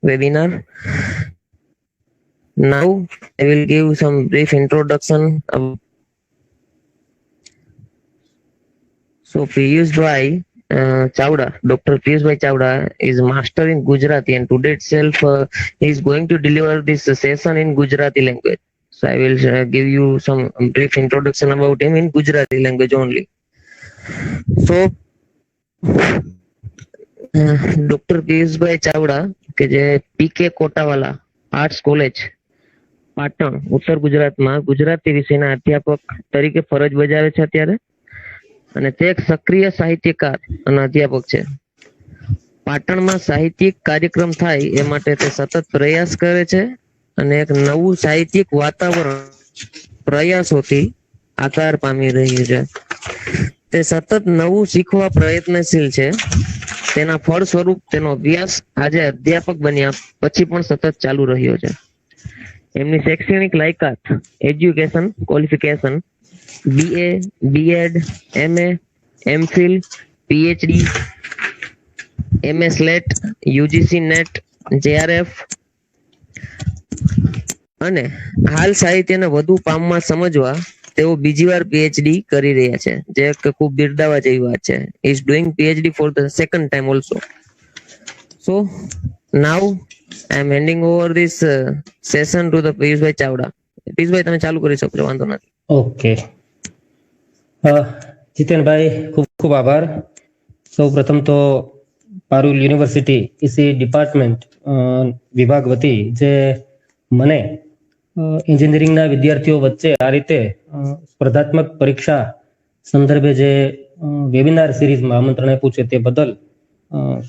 webinar. Now I will give some brief introduction. So Piyush Bhai Chawda, Dr. Piyush Bhai Chawda is master in Gujarati, and today itself he is going to deliver this session in Gujarati language. So I will give you some brief introduction about him in Gujarati language only. So doctor Piyushbhai Chavda કે જે PK Kotawala arts college Patan ઉત્તર ગુજરાતમાં ગુજરાતી વિષયના અધ્યાપક તરીકે ફરજ બજાવે છે અત્યારે, અને તે એક સક્રિય સાહિત્યકાર અને અધ્યાપક છે. પાટણમાં સાહિત્યિક કાર્યક્રમ થાય એ માટે તે સતત પ્રયાસ કરે છે અને એક નવું સાહિત્યિક વાતાવરણ પ્રયાસોથી આકાર પામી રહ્યું છે. તે સતત નવું શીખવા પ્રયત્નશીલ છે. તેના ફળ સ્વરૂપ તેનો અભ્યાસ આજે અધ્યાપક બન્યા પછી પણ સતત ચાલુ રહ્યો છે. એમની શૈક્ષણિક લાયકાત education qualification BA, B.Ed, MA, MPhil, PhD, MS લેટ, UGC નેટ, JRF અને હાલ સાહિત્યને વધુ પામમાં સમજવા તેઓ બીજી વાર PhD કરી રહ્યા છે, જે ખૂબ બિરદાવવા જેવી વાત છે. Is doing PhD for the second time also. So now I am handing over this session to the Piyushbhai Chavda. Piyushbhai તમે ચાલુ કરી શકો છો, વાંધો નથી. ઓકે જીતેનભાઈ, ખૂબ ખૂબ આભાર. સૌ પ્રથમ તો પારુલ યુનિવર્સિટી ઇસી ડિપાર્ટમેન્ટ વિભાગ વતી જે મને એન્જિનિયરિંગના વિદ્યાર્થીઓ વચ્ચે આ રીતે સ્પર્ધાત્મક પરીક્ષા સંદર્ભે જે વેબિનાર સિરીઝમાં આમંત્રણ આપ્યું છે તે બદલ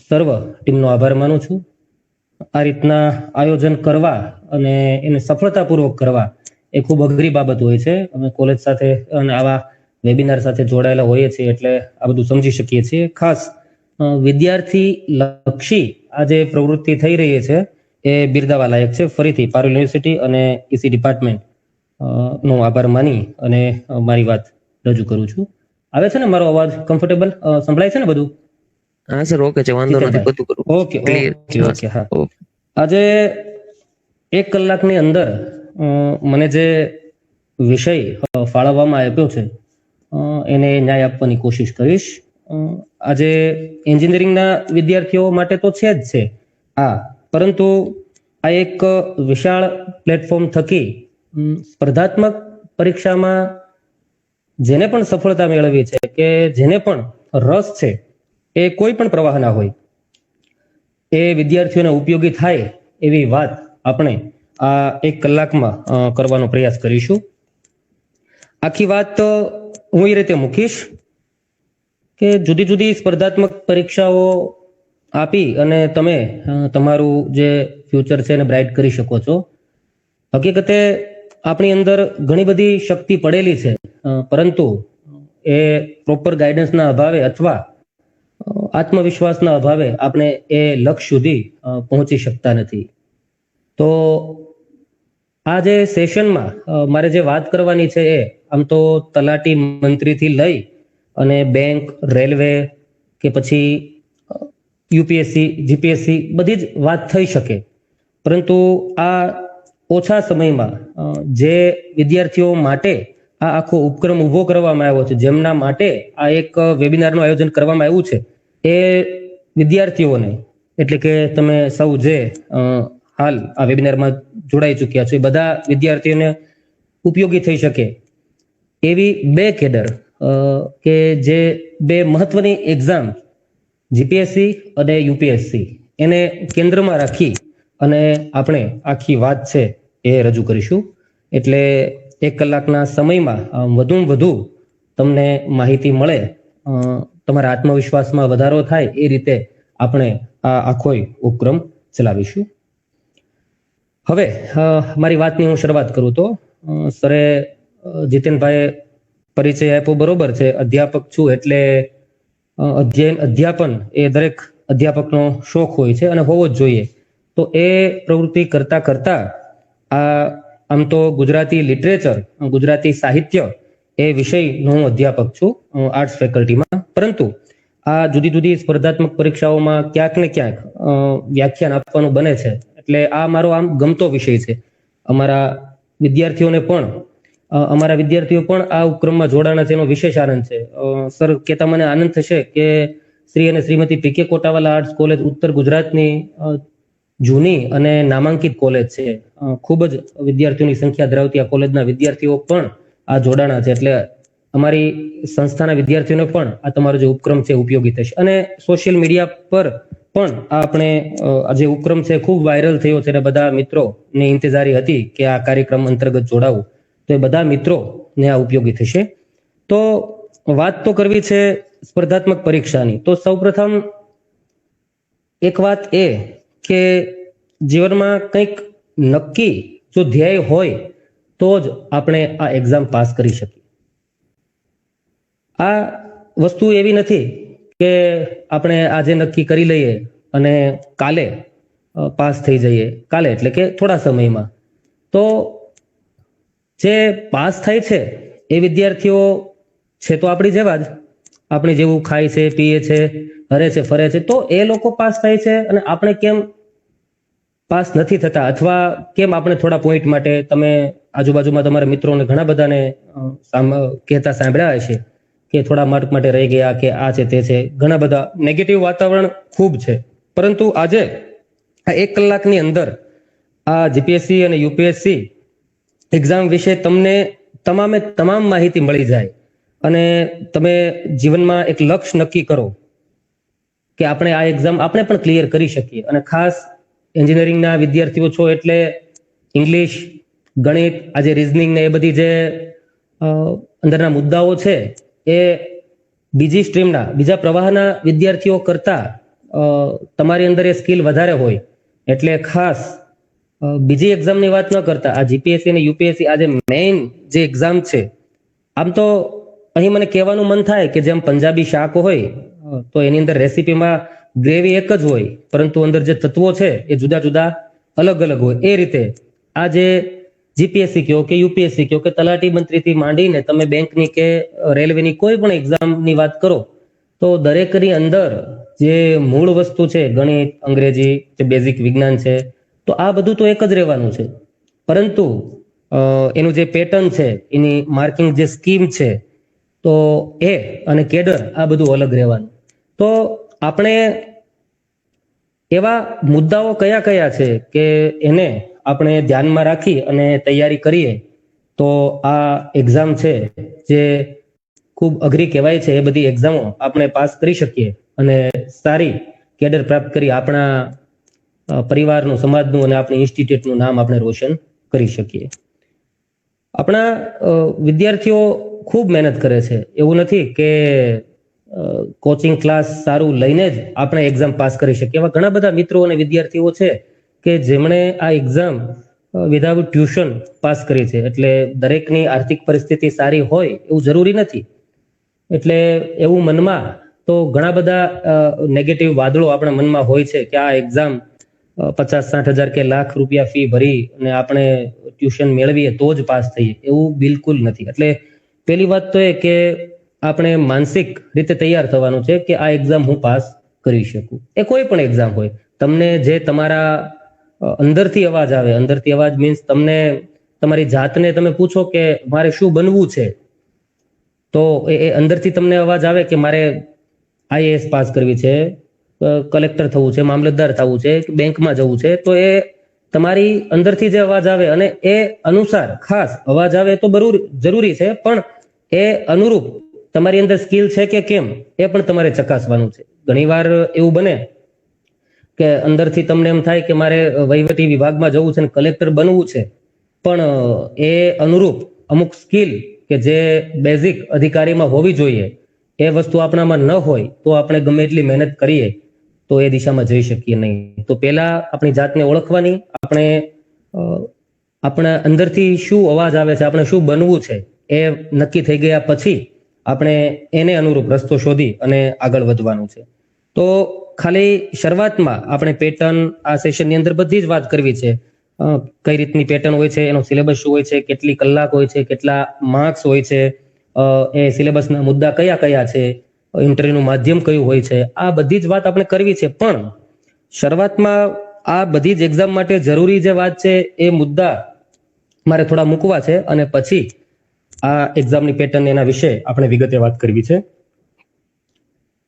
સર્વ ટીમનો આભાર માનું છું. આ રીતના આયોજન કરવા અને એને સફળતાપૂર્વક કરવા એ ખૂબ અઘરી બાબત હોય છે. અમે કોલેજ સાથે અને આવા વેબિનાર સાથે જોડાયેલા હોઈએ છીએ એટલે આ બધું સમજી શકીએ છીએ. ખાસ વિદ્યાર્થી લક્ષી આ જે પ્રવૃત્તિ થઈ રહી છે એ બિરદાવા લાયક છે. ફરીથી પારુલ યુનિવર્સિટી અને ઇસી ડિપાર્ટમેન્ટ નો આભાર માની અને મારી વાત રજૂ કરું છું. આવે છે ને મારો અવાજ? કમ્ફર્ટેબલ સંભળાય છે ને બધું? હા સર, ઓકે છે, વાંધો નથી, બધું કરું. ઓકે ઓકે હા. આજે 1 કલાકની અંદર મને જે વિષય ફાળવવામાં આપ્યો છે એને ન્યાય આપવાની કોશિશ કરીશ. આજે એન્જિનિયરિંગના વિદ્યાર્થીઓ માટે તો છે જ છે આ, પરંતુ આ એક વિશાળ પ્લેટફોર્મ થકી સ્પર્ધાત્મક પરીક્ષામાં જેને પણ સફળતા મેળવી છે કે જેને પણ રસ છે એ કોઈ પણ પ્રવાહના હોય એ વિદ્યાર્થીઓને ઉપયોગી થાય એવી વાત આપણે આ 1 કલાકમાં કરવાનો પ્રયાસ કરીશું. આખી વાત હું એ રીતે મૂકીશ કે જુદી જુદી સ્પર્ધાત્મક પરીક્ષાઓ આપી અને તમે તમારું જે ફ્યુચર છે એને બ્રાઇટ કરી શકો છો. હકીકતે આપણી અંદર ઘણી બધી શક્તિ પડેલી છે, પરંતુ એ પ્રોપર ગાઈડન્સના અભાવે અથવા આત્મવિશ્વાસના અભાવે આપણે એ લક્ષ્ય સુધી પહોંચી શકતા નથી. તો આ જે સેશનમાં મારે જે વાત કરવાની છે એ આમ તો તલાટી મંત્રીથી લઈ અને બેંક, રેલવે કે પછી યુપીએસસી, જીપીએસસી બધી જ વાત થઈ શકે, પરંતુ આ ઓછા સમયમાં જે વિદ્યાર્થીઓ માટે આ આખો ઉપક્રમ ઉભો કરવામાં આવ્યો છે, જેમના માટે આ એક વેબિનારનું આયોજન કરવામાં આવ્યું છે, એ વિદ્યાર્થીઓને એટલે કે તમે સૌ જે હાલ આ વેબિનારમાં જોડાઈ ચૂક્યા છો એ બધા વિદ્યાર્થીઓને ઉપયોગી થઈ શકે એવી 2 કેડર કે જે 2 મહત્વની એક્ઝામ જીપીએસસી અને યુપીએસસી એને કેન્દ્રમાં રાખી અને આપણે આખી વાત છે એ રજૂ કરીશું. એટલે 1 કલાકના સમયમાં વધુમાં વધુ તમને માહિતી મળે, તમારા આત્મવિશ્વાસમાં વધારો થાય એ રીતે આપણે આ આખો ઉપક્રમ ચલાવીશું. હવે મારી વાતની હું શરૂઆત કરું તો સરે જીતેનભાઈએ પરિચય આપ્યો બરોબર છે. અધ્યાપક છું એટલે અધ્યાપન એ દરેક અધ્યાપકનો શોખ હોય છે અને હોવો જ જોઈએ. તો એ પ્રવૃત્તિ કરતા કરતા આમ તો ગુજરાતી લિટરેચર, ગુજરાતી સાહિત્ય એ વિષયનો હું અધ્યાપક છું આર્ટ્સ ફેકલ્ટીમાં, પરંતુ આ જુદી જુદી સ્પર્ધાત્મક પરીક્ષાઓમાં ક્યાંક ને ક્યાંક વ્યાખ્યાન આપવાનું બને છે એટલે આ મારો આમ ગમતો વિષય છે. અમારા વિદ્યાર્થીઓ પણ આ ઉપક્રમમાં જોડાણા છે, એનો વિશેષ આનંદ છે. સર કહેતા મને આનંદ થશે કે શ્રી અને Shrimati PK Kotawala arts college ઉત્તર ગુજરાતની જૂની અને નામાંકિત કોલેજ છે. ખૂબ જ વિદ્યાર્થીઓની સંખ્યા ધરાવતી આ કોલેજના વિદ્યાર્થીઓ પણ આ જોડાણા છે. એટલે અમારી સંસ્થાના વિદ્યાર્થીઓને પણ આ તમારો જે ઉપક્રમ છે ઉપયોગી થશે. અને સોશિયલ મીડિયા પર પણ આપણે આ જે ઉપક્રમ છે ખૂબ વાયરલ થયો છે અને બધા મિત્રોની ઇંતજારી હતી કે આ કાર્યક્રમ અંતર્ગત જોડાવું, તો એ બધા મિત્રોને આ ઉપયોગી થશે. તો વાત તો કરવી છે સ્પર્ધાત્મક પરીક્ષાની. તો સૌપ્રથમ એક વાત એ કે જીવનમાં કંઈક નક્કી જો ધ્યેય હોય તો જ આપણે આ એક્ઝામ પાસ કરી શકીએ. આ વસ્તુ એવી નથી કે આપણે આજે નક્કી કરી લઈએ અને કાલે પાસ થઈ જઈએ, કાલે એટલે કે થોડા સમયમાં. તો જે પાસ થાય છે એ વિદ્યાર્થીઓ છે તો આપણી જેવા જ, આપણે જેવું ખાય છે, પીએ છે, હરે છે, ફરે છે, તો એ લોકો પાસ થાય છે અને આપણે કેમ પાસ નથી થતા, અથવા કેમ આપણે થોડા પોઈન્ટ માટે, તમે આજુબાજુમાં તમારા મિત્રોને ઘણા બધાને કહેતા સાંભળ્યા હશે કે થોડા માર્ક માટે રહી ગયા, કે આ છે તે છે, ઘણા બધા નેગેટિવ વાતાવરણ ખૂબ છે. પરંતુ આજે આ 1 કલાકની અંદર આ જીપીએસસી અને યુપીએસસી એક્ઝામ વિશે તમને તમામ માહિતી મળી જાય અને તમે જીવનમાં એક લક્ષ્ય નક્કી કરો કે આપણે આ એક્ઝામ આપણે પણ ક્લિયર કરી શકીએ. અને ખાસ એન્જિનિયરિંગના વિદ્યાર્થીઓ છો એટલે ઇંગ્લિશ, ગણિત, આજે રીઝનિંગ ને એ બધી જે અંદરના મુદ્દાઓ છે એ બીજી સ્ટ્રીમના, બીજા પ્રવાહના વિદ્યાર્થીઓ કરતા તમારી અંદર એ સ્કિલ વધારે હોય. એટલે ખાસ બીજી એક્ઝામની વાત ન કરતા આ જીપીએસસી અને યુપીએસસી આજે મેઇન જે એક્ઝામ છે, આમ તો અહીં મને કહેવાનું મન થાય કે જેમ પંજાબી શાક હોય તો એની અંદર રેસીપીમાં ગ્રેવી એક જ હોય, પરંતુ અંદર જે તત્વો છે એ જુદા જુદા અલગ અલગ હોય. એ રીતે આ જે જીપીએસસી કયો કે યુપીએસસી કયો કે તલાટી મંત્રીથી માંડીને તમે બેંકની કે રેલવેની કોઈ પણ એક્ઝામની વાત કરો તો દરેકની અંદર જે મૂળ વસ્તુ છે, ગણિત, અંગ્રેજી, જે બેઝિક વિજ્ઞાન છે, તો આ બધું તો એક જ રહેવાનું છે. પરંતુ એનું જે પેટર્ન છે, એની માર્કિંગ જે સ્કીમ છે, તો એ અને કેડર આ બધું અલગ રહેવાનું. તો આપણે એવા મુદ્દાઓ કયા કયા છે કે એને આપણે ધ્યાનમાં રાખી અને તૈયારી કરીએ તો આ એક્ઝામ છે જે ખૂબ અઘરી કહેવાય છે, એ બધી એક્ઝામો આપણે પાસ કરી શકીએ અને સારી કેડર પ્રાપ્ત કરી આપણા પરિવારનું, સમાજનું અને આપણી ઇન્સ્ટિટ્યૂટનું નામ આપણે રોશન કરી શકીએ. આપણા વિદ્યાર્થીઓ ખૂબ મહેનત કરે છે. એવું નથી કે કોચિંગ ક્લાસ સારું લઈને જ આપણે એક્ઝામ પાસ કરી શકીએ. એવા ઘણા બધા મિત્રો અને વિદ્યાર્થીઓ છે કે જેમણે આ એક્ઝામ વિધાઉટ ટ્યુશન પાસ કરી છે. એટલે દરેકની આર્થિક પરિસ્થિતિ સારી હોય એવું જરૂરી નથી. એટલે એવું મનમાં તો ઘણા બધા નેગેટિવ વાદળો આપણા મનમાં હોય છે કે આ એક્ઝામ 50-60 હજાર કે લાખ રૂપિયા ફી ભરી અને આપણે ટ્યુશન મેળવીએ તો જ પાસ થઈએ, એવું બિલકુલ નથી. એટલે પહેલી વાત તો એ કે આપણે માનસિક રીતે તૈયાર થવાનું છે કે આ એક્ઝામ હું પાસ કરી શકું. એ કોઈ પણ એક્ઝામ હોય, તમને જે તમારા અંદરથી અવાજ આવે, અંદરથી અવાજ મીન્સ તમને તમારી જાતને તમે પૂછો કે મારે શું બનવું છે, તો એ અંદરથી તમને અવાજ આવે કે મારે આઈએએસ પાસ કરવી છે, કલેક્ટર થવું છે, મામલતદાર થવું છે, બેંકમાં જવું છે, તો એ તમારી અંદરથી જે અવાજ આવે અને એ અનુસાર ખાસ અવાજ આવે તો જરૂરી છે, પણ એ અનુરૂપ તમારી અંદર સ્કિલ છે કે કેમ એ પણ તમારે ચકાસવાનું છે. ઘણીવાર એવું બને કે અંદરથી તમને એમ થાય કે મારે વહીવટી વિભાગમાં જવું છે અને કલેક્ટર બનવું છે, પણ એ અનુરૂપ અમુક સ્કિલ કે જે બેઝિક અધિકારીમાં હોવી જોઈએ એ વસ્તુ આપણામાં ન હોય તો આપણે ગમે એટલી મહેનત કરીએ તો એ દિશામાં જઈ શકીએ નહીં. તો પહેલા આપણી જાતને ઓળખવાની, આપણે આપણા અંદરથી શું અવાજ આવે છે, આપણે શું બનવું છે એ નક્કી થઈ ગયા પછી આપણે એને અનુરૂપ રસ્તો શોધી અને આગળ વધવાનું છે. તો ખાલી શરૂઆતમાં આપણે પેટર્ન આ સેશનની અંદર બધી જ વાત કરવી છે. કઈ રીતની પેટર્ન હોય છે, એનો સિલેબસ શું હોય છે, કેટલી કલાક હોય છે, કેટલા માર્ક્સ હોય છે, એ સિલેબસના મુદ્દા કયા કયા છે, ઇન્ટરવ્યુનું માધ્યમ કયું હોય છે, આ બધી જ વાત આપણે કરવી છે. પણ શરૂઆતમાં આ બધી જ એક્ઝામ માટે જરૂરી જે વાત છે એ મુદ્દા મારે થોડા મૂકવા છે અને પછી આ એક્ઝામની પેટર્ન એના વિશે આપણે વિગતે વાત કરવી છે.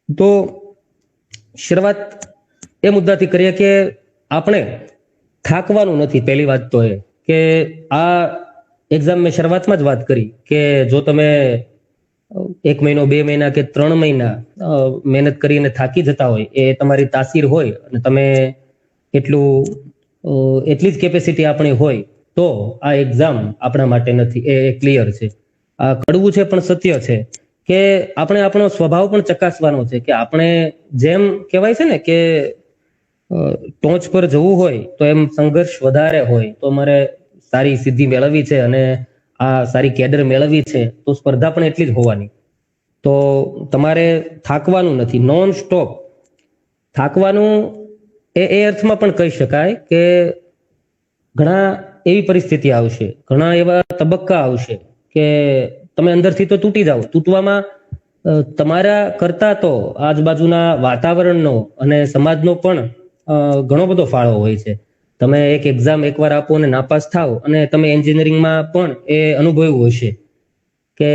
તો શરૂઆત એ મુદ્દાથી કરીએ કે આપણે થાકવાનું નથી. પહેલી વાત તો એ કે આ એક્ઝામ મેં શરૂઆતમાં જ વાત કરી કે જો તમે 1 મહિનો 2 મહિના કે 3 મહિના મહેનત કરીને થાકી જતા હોય, એ તમારી તાસીર હોય અને તમે એટલી જ કેપેસિટી આપણી હોય તો આ એક્ઝામ આપણા માટે નથી. એ ક્લિયર છે. આ કડવું છે પણ સત્ય છે કે આપણે આપણો સ્વભાવ પણ ચકાસવાનો છે કે આપણે જેમ કહેવાય છે ને કે ટોચ પર જવું હોય તો એમ સંઘર્ષ વધારે હોય તો મારે સારી સિદ્ધિ મેળવવી છે અને આ સારી કેડર મેળવવી છે તો સ્પર્ધા પણ એટલી જ હોવાની. તો તમારે થાકવાનું નથી. નોન સ્ટોપ થાકવાનું એ અર્થમાં પણ કહી શકાય કે ઘણા એવી પરિસ્થિતિ આવશે, ઘણા એવા તબક્કા આવશે કે તમે અંદરથી તો તૂટી જાઓ. તૂટવામાં તમારા કરતા તો આજુબાજુના વાતાવરણનો અને સમાજનો પણ ઘણો બધો ફાળો હોય છે. તમે એક એક્ઝામ એકવાર આપો અને નાપાસ થાવ અને તમે એન્જિનિયરિંગમાં પણ એ અનુભવ્યું હશે કે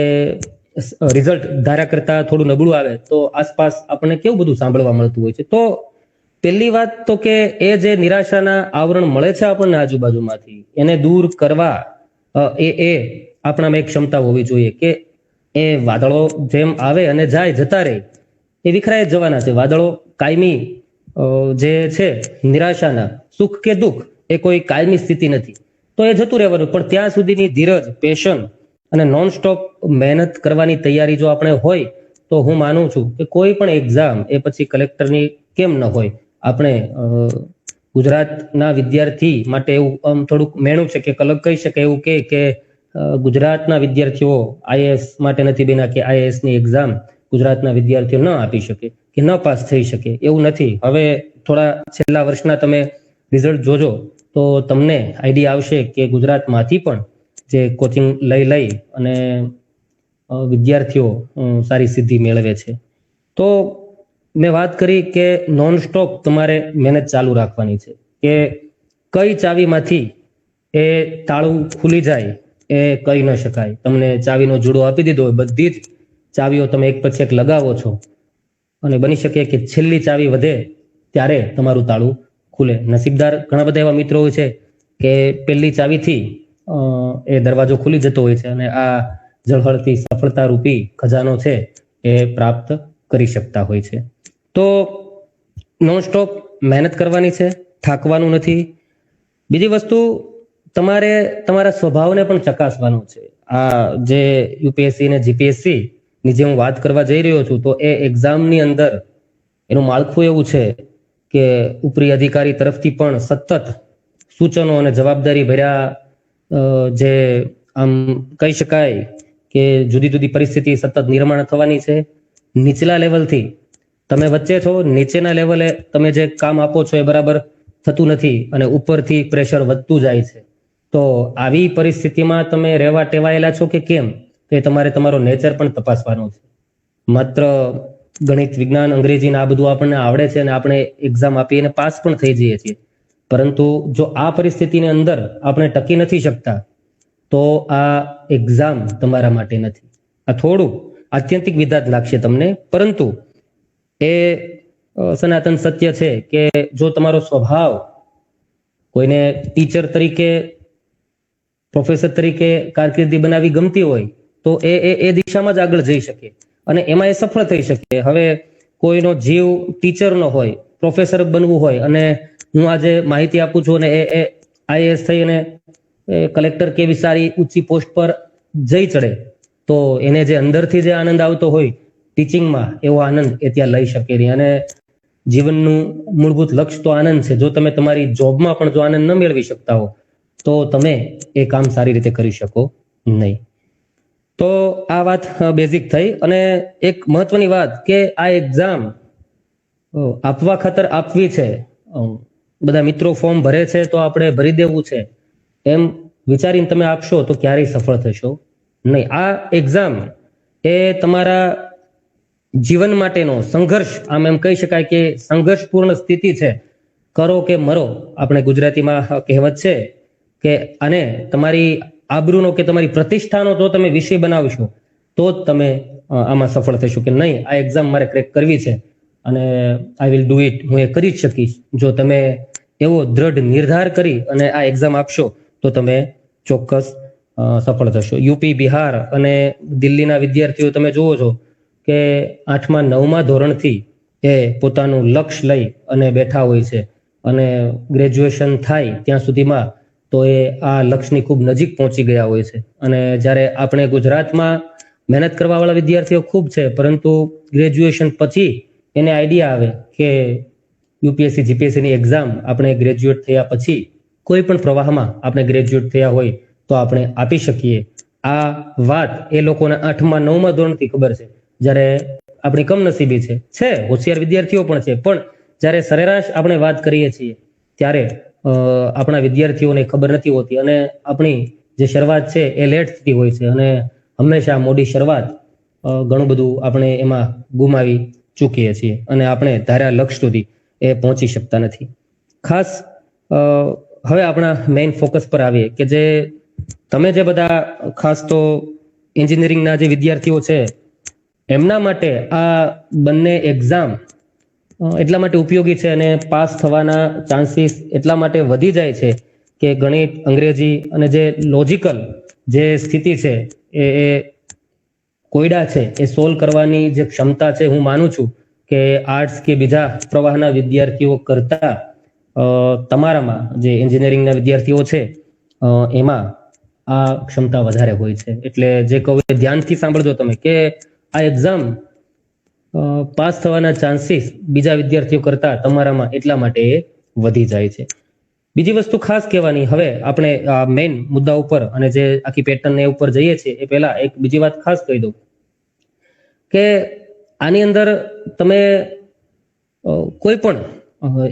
રિઝલ્ટ ધારા કરતા થોડું નબળું આવે તો આસપાસ આપણને કેવું બધું સાંભળવા મળતું હોય છે. તો પહેલી વાત તો કે એ જે નિરાશાના આવરણ મળે છે આપણને આજુબાજુમાંથી, એને દૂર કરવા એ આપણામાં એક ક્ષમતા હોવી જોઈએ કે એ વાદળો જેમ આવે અને જાય જતા રહે, એ વિખરાય જ જવાના છે. વાદળો કાયમી જે છે નિરાશાના, સુખ કે દુઃખ એ કોઈ કાયમી સ્થિતિ નથી. તો એ જતું રહેવાનું. પણ ત્યાં સુધીની ધીરજ, પેશન અને નોન સ્ટોપ મહેનત કરવાની તૈયારી જો આપણે હોય તો હું માનું છું કે કોઈ પણ એક્ઝામ એ પછી કલેક્ટરની કેમ ન હોય, આપણે ગુજરાતના વિદ્યાર્થી માટે એવું થોડુંક મેણું છે કે કલક કહી શકે એવું કે ગુજરાતના વિદ્યાર્થીઓ આઈએએસ માટે નથી બન્યા કે આઈએએસ ની એક્ઝામ ગુજરાતના વિદ્યાર્થીઓ ન આપી શકે કે ન પાસ થઈ શકે, એવું નથી. હવે થોડા છેલ્લા વર્ષના તમે રિઝલ્ટ જોજો તો તમને આઈડિયા આવશે કે ગુજરાતમાંથી પણ જે કોચિંગ લઈ અને વિદ્યાર્થીઓ સારી સિદ્ધિ મેળવે છે. તો મેં વાત કરી કે નોન સ્ટોપ તમારે મહેનત ચાલુ રાખવાની છે કે કઈ ચાવીમાંથી એ તાળું ખુલી જાય એ કહી ન શકાય. તમને ચાવીનો જુડો આપી દીધો હોય, બધી જ ચાવીઓ તમે એક પછી એક લગાવો છો અને બની શકે કે છેલ્લી ચાવી વધે ત્યારે તમારું તાળું ખુલે. નસીબદાર ઘણા બધા એવા મિત્રો હોય છે કે પહેલી ચાવીથી એ દરવાજો ખુલી જતો હોય છે અને આ ઝળહળતી સફળતા રૂપી ખજાનો છે એ પ્રાપ્ત કરી શકતા હોય છે. તો નોન સ્ટોપ મહેનત કરવાની છે, થાકવાનું નથી. બીજી વસ્તુ, તમારે તમારા સ્વભાવને પણ ચકાસવાનો છે. આ જે યુપીએસસી ને જીપીએસસી ની જે હું વાત કરવા જઈ રહ્યો છું તો એ એક્ઝામની અંદર એનું માળખું એવું છે કે ઉપરી અધિકારી તરફથી પણ સતત સૂચનો અને જવાબદારી ભર્યા જે આમ કહી શકાય કે જુદી જુદી પરિસ્થિતિ સતત નિર્માણ થવાની છે. નીચલા લેવલથી તમે વચ્ચે છો, નીચેના લેવલે તમે જે કામ આપો છો એ બરાબર થતું નથી અને ઉપરથી પ્રેશર વધતું જાય છે. તો આવી પરિસ્થિતિમાં તમે રહેવા ટેવાયેલા છો કે કેમ, તે તમારે તમારો નેચર પણ તપાસવાનો છે. માત્ર ગણિત, વિજ્ઞાન, અંગ્રેજી આ બધું આપણને આવડે છે અને આપણે એક્ઝામ આપીને પાસ પણ થઈ જઈએ છીએ, પરંતુ જો આ પરિસ્થિતિની અંદર આપણે ટકી નથી શકતા તો આ એક્ઝામ તમારા માટે નથી. આ થોડું આત્યંતિક વિધાત લાગશે તમને, પરંતુ એ સનાતન સત્ય છે કે જો તમારો સ્વભાવ કોઈને ટીચર તરીકે, પ્રોફેસર તરીકે કારકિર્દી બનાવી ગમતી હોય તો એ દિશામાં જ આગળ જઈ શકે અને એમાં એ સફળ થઈ શકે. હવે કોઈનો જીવ ટીચર નો હોય, પ્રોફેસર બનવું હોય અને હું આજે માહિતી આપું છું અને એ આઈએએસ થઈ અને કલેક્ટર કેવી સારી ઊંચી પોસ્ટ પર જઈ ચડે તો એને જે અંદરથી જે આનંદ આવતો હોય ટીચિંગમાં, એવો આનંદ એ ત્યાં લઈ શકે નહીં. અને જીવનનું મૂળભૂત લક્ષ્ય તો આનંદ છે. જો તમે તમારી જોબમાં પણ જો આનંદ ન મેળવી શકતા હો તો તમે એ કામ સારી રીતે કરી શકો નહીં. તો આ વાત બેઝિક થઈ. અને એક મહત્વની વાત કે આ એક્ઝામ આપવા ખાતર આપવી છે. બધા મિત્રો ફોર્મ ભરે છે તો આપણે ભરી દેવું છે એમ વિચારીને તમે આપશો તો ક્યારેય સફળ થશો નહીં. આ એક્ઝામ એ તમારા જીવન માટેનો સંઘર્ષ, આમ એમ કહી શકાય કે સંઘર્ષપૂર્ણ સ્થિતિ છે. કરો કે મરો, આપણે ગુજરાતીમાં કહેવત છે કે અને તમારી આબરૂનો કે તમારી પ્રતિષ્ઠાનો જો તમે વિષય બનાવશો તો જ તમે આમાં સફળ થશો, કે નહીં આ એક્ઝામ મારે ક્રેક કરવી છે અને આઈ વિલ ડુ ઇટ, હું એ કરી જ શકીશ. જો તમે એવો દ્રઢ નિર્ધાર કરી અને આ એક્ઝામ આપશો તો તમે ચોક્કસ સફળ થશો. યુપી, બિહાર અને દિલ્હીના વિદ્યાર્થીઓ તમે જુઓ છો કે 8મા 9મા ધોરણથી એ પોતાનું લક્ષ્ય લઈ અને બેઠા હોય છે અને ગ્રેજ્યુએશન થાય ત્યાં સુધીમાં તો એ આ લક્ષ્યની ખૂબ નજીક પહોંચી ગયા હોય છે. અને જ્યારે આપણે ગુજરાતમાં મહેનત કરવા વાળા વિદ્યાર્થીઓ ખૂબ છે, પરંતુ ગ્રેજ્યુએશન પછી એને આઈડિયા આવે કે યુપીએસસી જીપીએસસીની એક્ઝામ આપણે ગ્રેજ્યુએટ થયા પછી કોઈ પણ પ્રવાહમાં આપણે ગ્રેજ્યુએટ થયા હોય તો આપણે આપી શકીએ. આ વાત એ લોકોને 8મા 9મા ધોરણથી ખબર છે, જ્યારે આપણી કમનસીબી છે હોશિયાર વિદ્યાર્થીઓ પણ છે, પણ જ્યારે સરેરાશ આપણે વાત કરીએ છીએ ત્યારે આપણા વિદ્યાર્થીઓને ખબર નથી હોતી અને આપણી જે શરૂઆત છે એ લેટ થતી હોય છે અને હંમેશા મોડી શરૂઆત ઘણું બધું આપણે એમાં ગુમાવી ચૂકીએ છીએ અને આપણે ધાર્યા લક્ષ્ય સુધી એ પહોંચી શકતા નથી. ખાસ હવે આપણા મેઇન ફોકસ પર આવીએ કે જે તમે જે બધા ખાસ તો એન્જિનિયરિંગના જે વિદ્યાર્થીઓ છે એમના માટે આ બંને એક્ઝામ એટલા માટે ઉપયોગી છે અને પાસ થવાના ચાન્સીસ એટલા માટે વધી જાય છે કે ગણિત, અંગ્રેજી અને જે લોજિકલ જે સ્થિતિ છે એ કોયડા છે એ સોલ્વ કરવાની જે ક્ષમતા છે, હું માનું છું કે આર્ટ્સ કે બીજા પ્રવાહના વિદ્યાર્થીઓ કરતા તમારામાં જે એન્જિનિયરિંગના વિદ્યાર્થીઓ છે એમાં આ ક્ષમતા વધારે હોય છે. એટલે જે કહું ધ્યાનથી સાંભળજો તમે કે આ એક્ઝામ પાસ થવાના ચાન્સીસ બીજા વિદ્યાર્થીઓ કરતા તમારામાં એટલા માટે એ વધી જાય છે. બીજી વસ્તુ ખાસ કહેવાની, હવે આપણે મેઇન મુદ્દા ઉપર અને જે આખી પેટર્ન એ ઉપર જઈએ છીએ એ પહેલા એક બીજી વાત ખાસ કહી દઉં કે આની અંદર તમે કોઈ પણ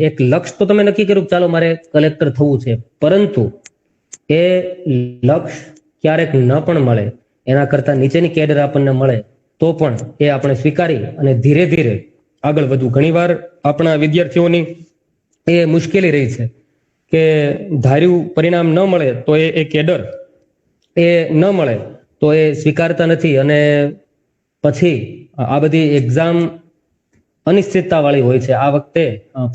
એક લક્ષ્ય તો તમે નક્કી કર્યું ચાલો મારે કલેક્ટર થવું છે, પરંતુ એ લક્ષ્ય ક્યારેક ન પણ મળે, એના કરતા નીચેની કેડર આપણને મળે તો પણ એ આપણે સ્વીકારી અને ધીરે ધીરે આગળ વધવું. ઘણીવાર આપણા વિદ્યાર્થીઓની એ મુશ્કેલી રહી છે કે ધાર્યું પરિણામ ન મળે તો એ કેડર એ ન મળે તો એ સ્વીકારતા નથી અને પછી આ બધી એક્ઝામ અનિશ્ચિતતા વાળી હોય છે. આ વખતે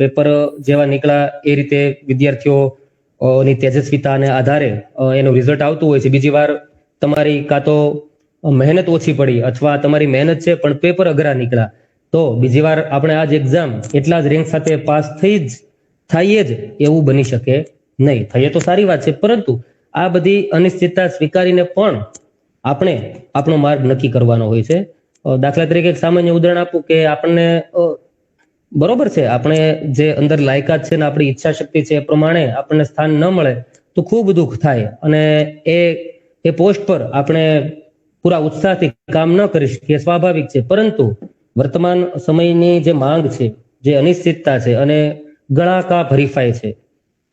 પેપર જેવા નીકળ્યા એ રીતે વિદ્યાર્થીઓની તેજસ્વીતાને આધારે એનું રિઝલ્ટ આવતું હોય છે. બીજી વાર તમારી કાં તો મહેનત ઓછી પડી અથવા તમારી મહેનત છે પણ પેપર અઘરા નીકળ્યા તો બીજી વાર આપણે આ જ એક્ઝામ એટલા જ રેન્ક સાથે પાસ થાય જ એવું બની શકે નહીં. થઈએ તો સારી વાત છે, પરંતુ આ બધી અનિશ્ચિતતા સ્વીકારીને પણ આપણે આપણો માર્ગ નક્કી કરવાનો હોય છે. દાખલા તરીકે એક સામાન્ય ઉદાહરણ આપું કે આપણને બરોબર છે આપણે જે અંદર લાયકાત છે ને આપણી ઈચ્છા શક્તિ છે એ પ્રમાણે આપણને સ્થાન ન મળે તો ખૂબ દુઃખ થાય અને એ પોસ્ટ પર આપણે પૂરા ઉત્સાહથી કામ ન કરી શકીએ, સ્વાભાવિક છે. પરંતુ વર્તમાન સમયની જે માંગ છે, જે અનિશ્ચિતતા છે અને ગળાકાપ હરીફાઈ છે,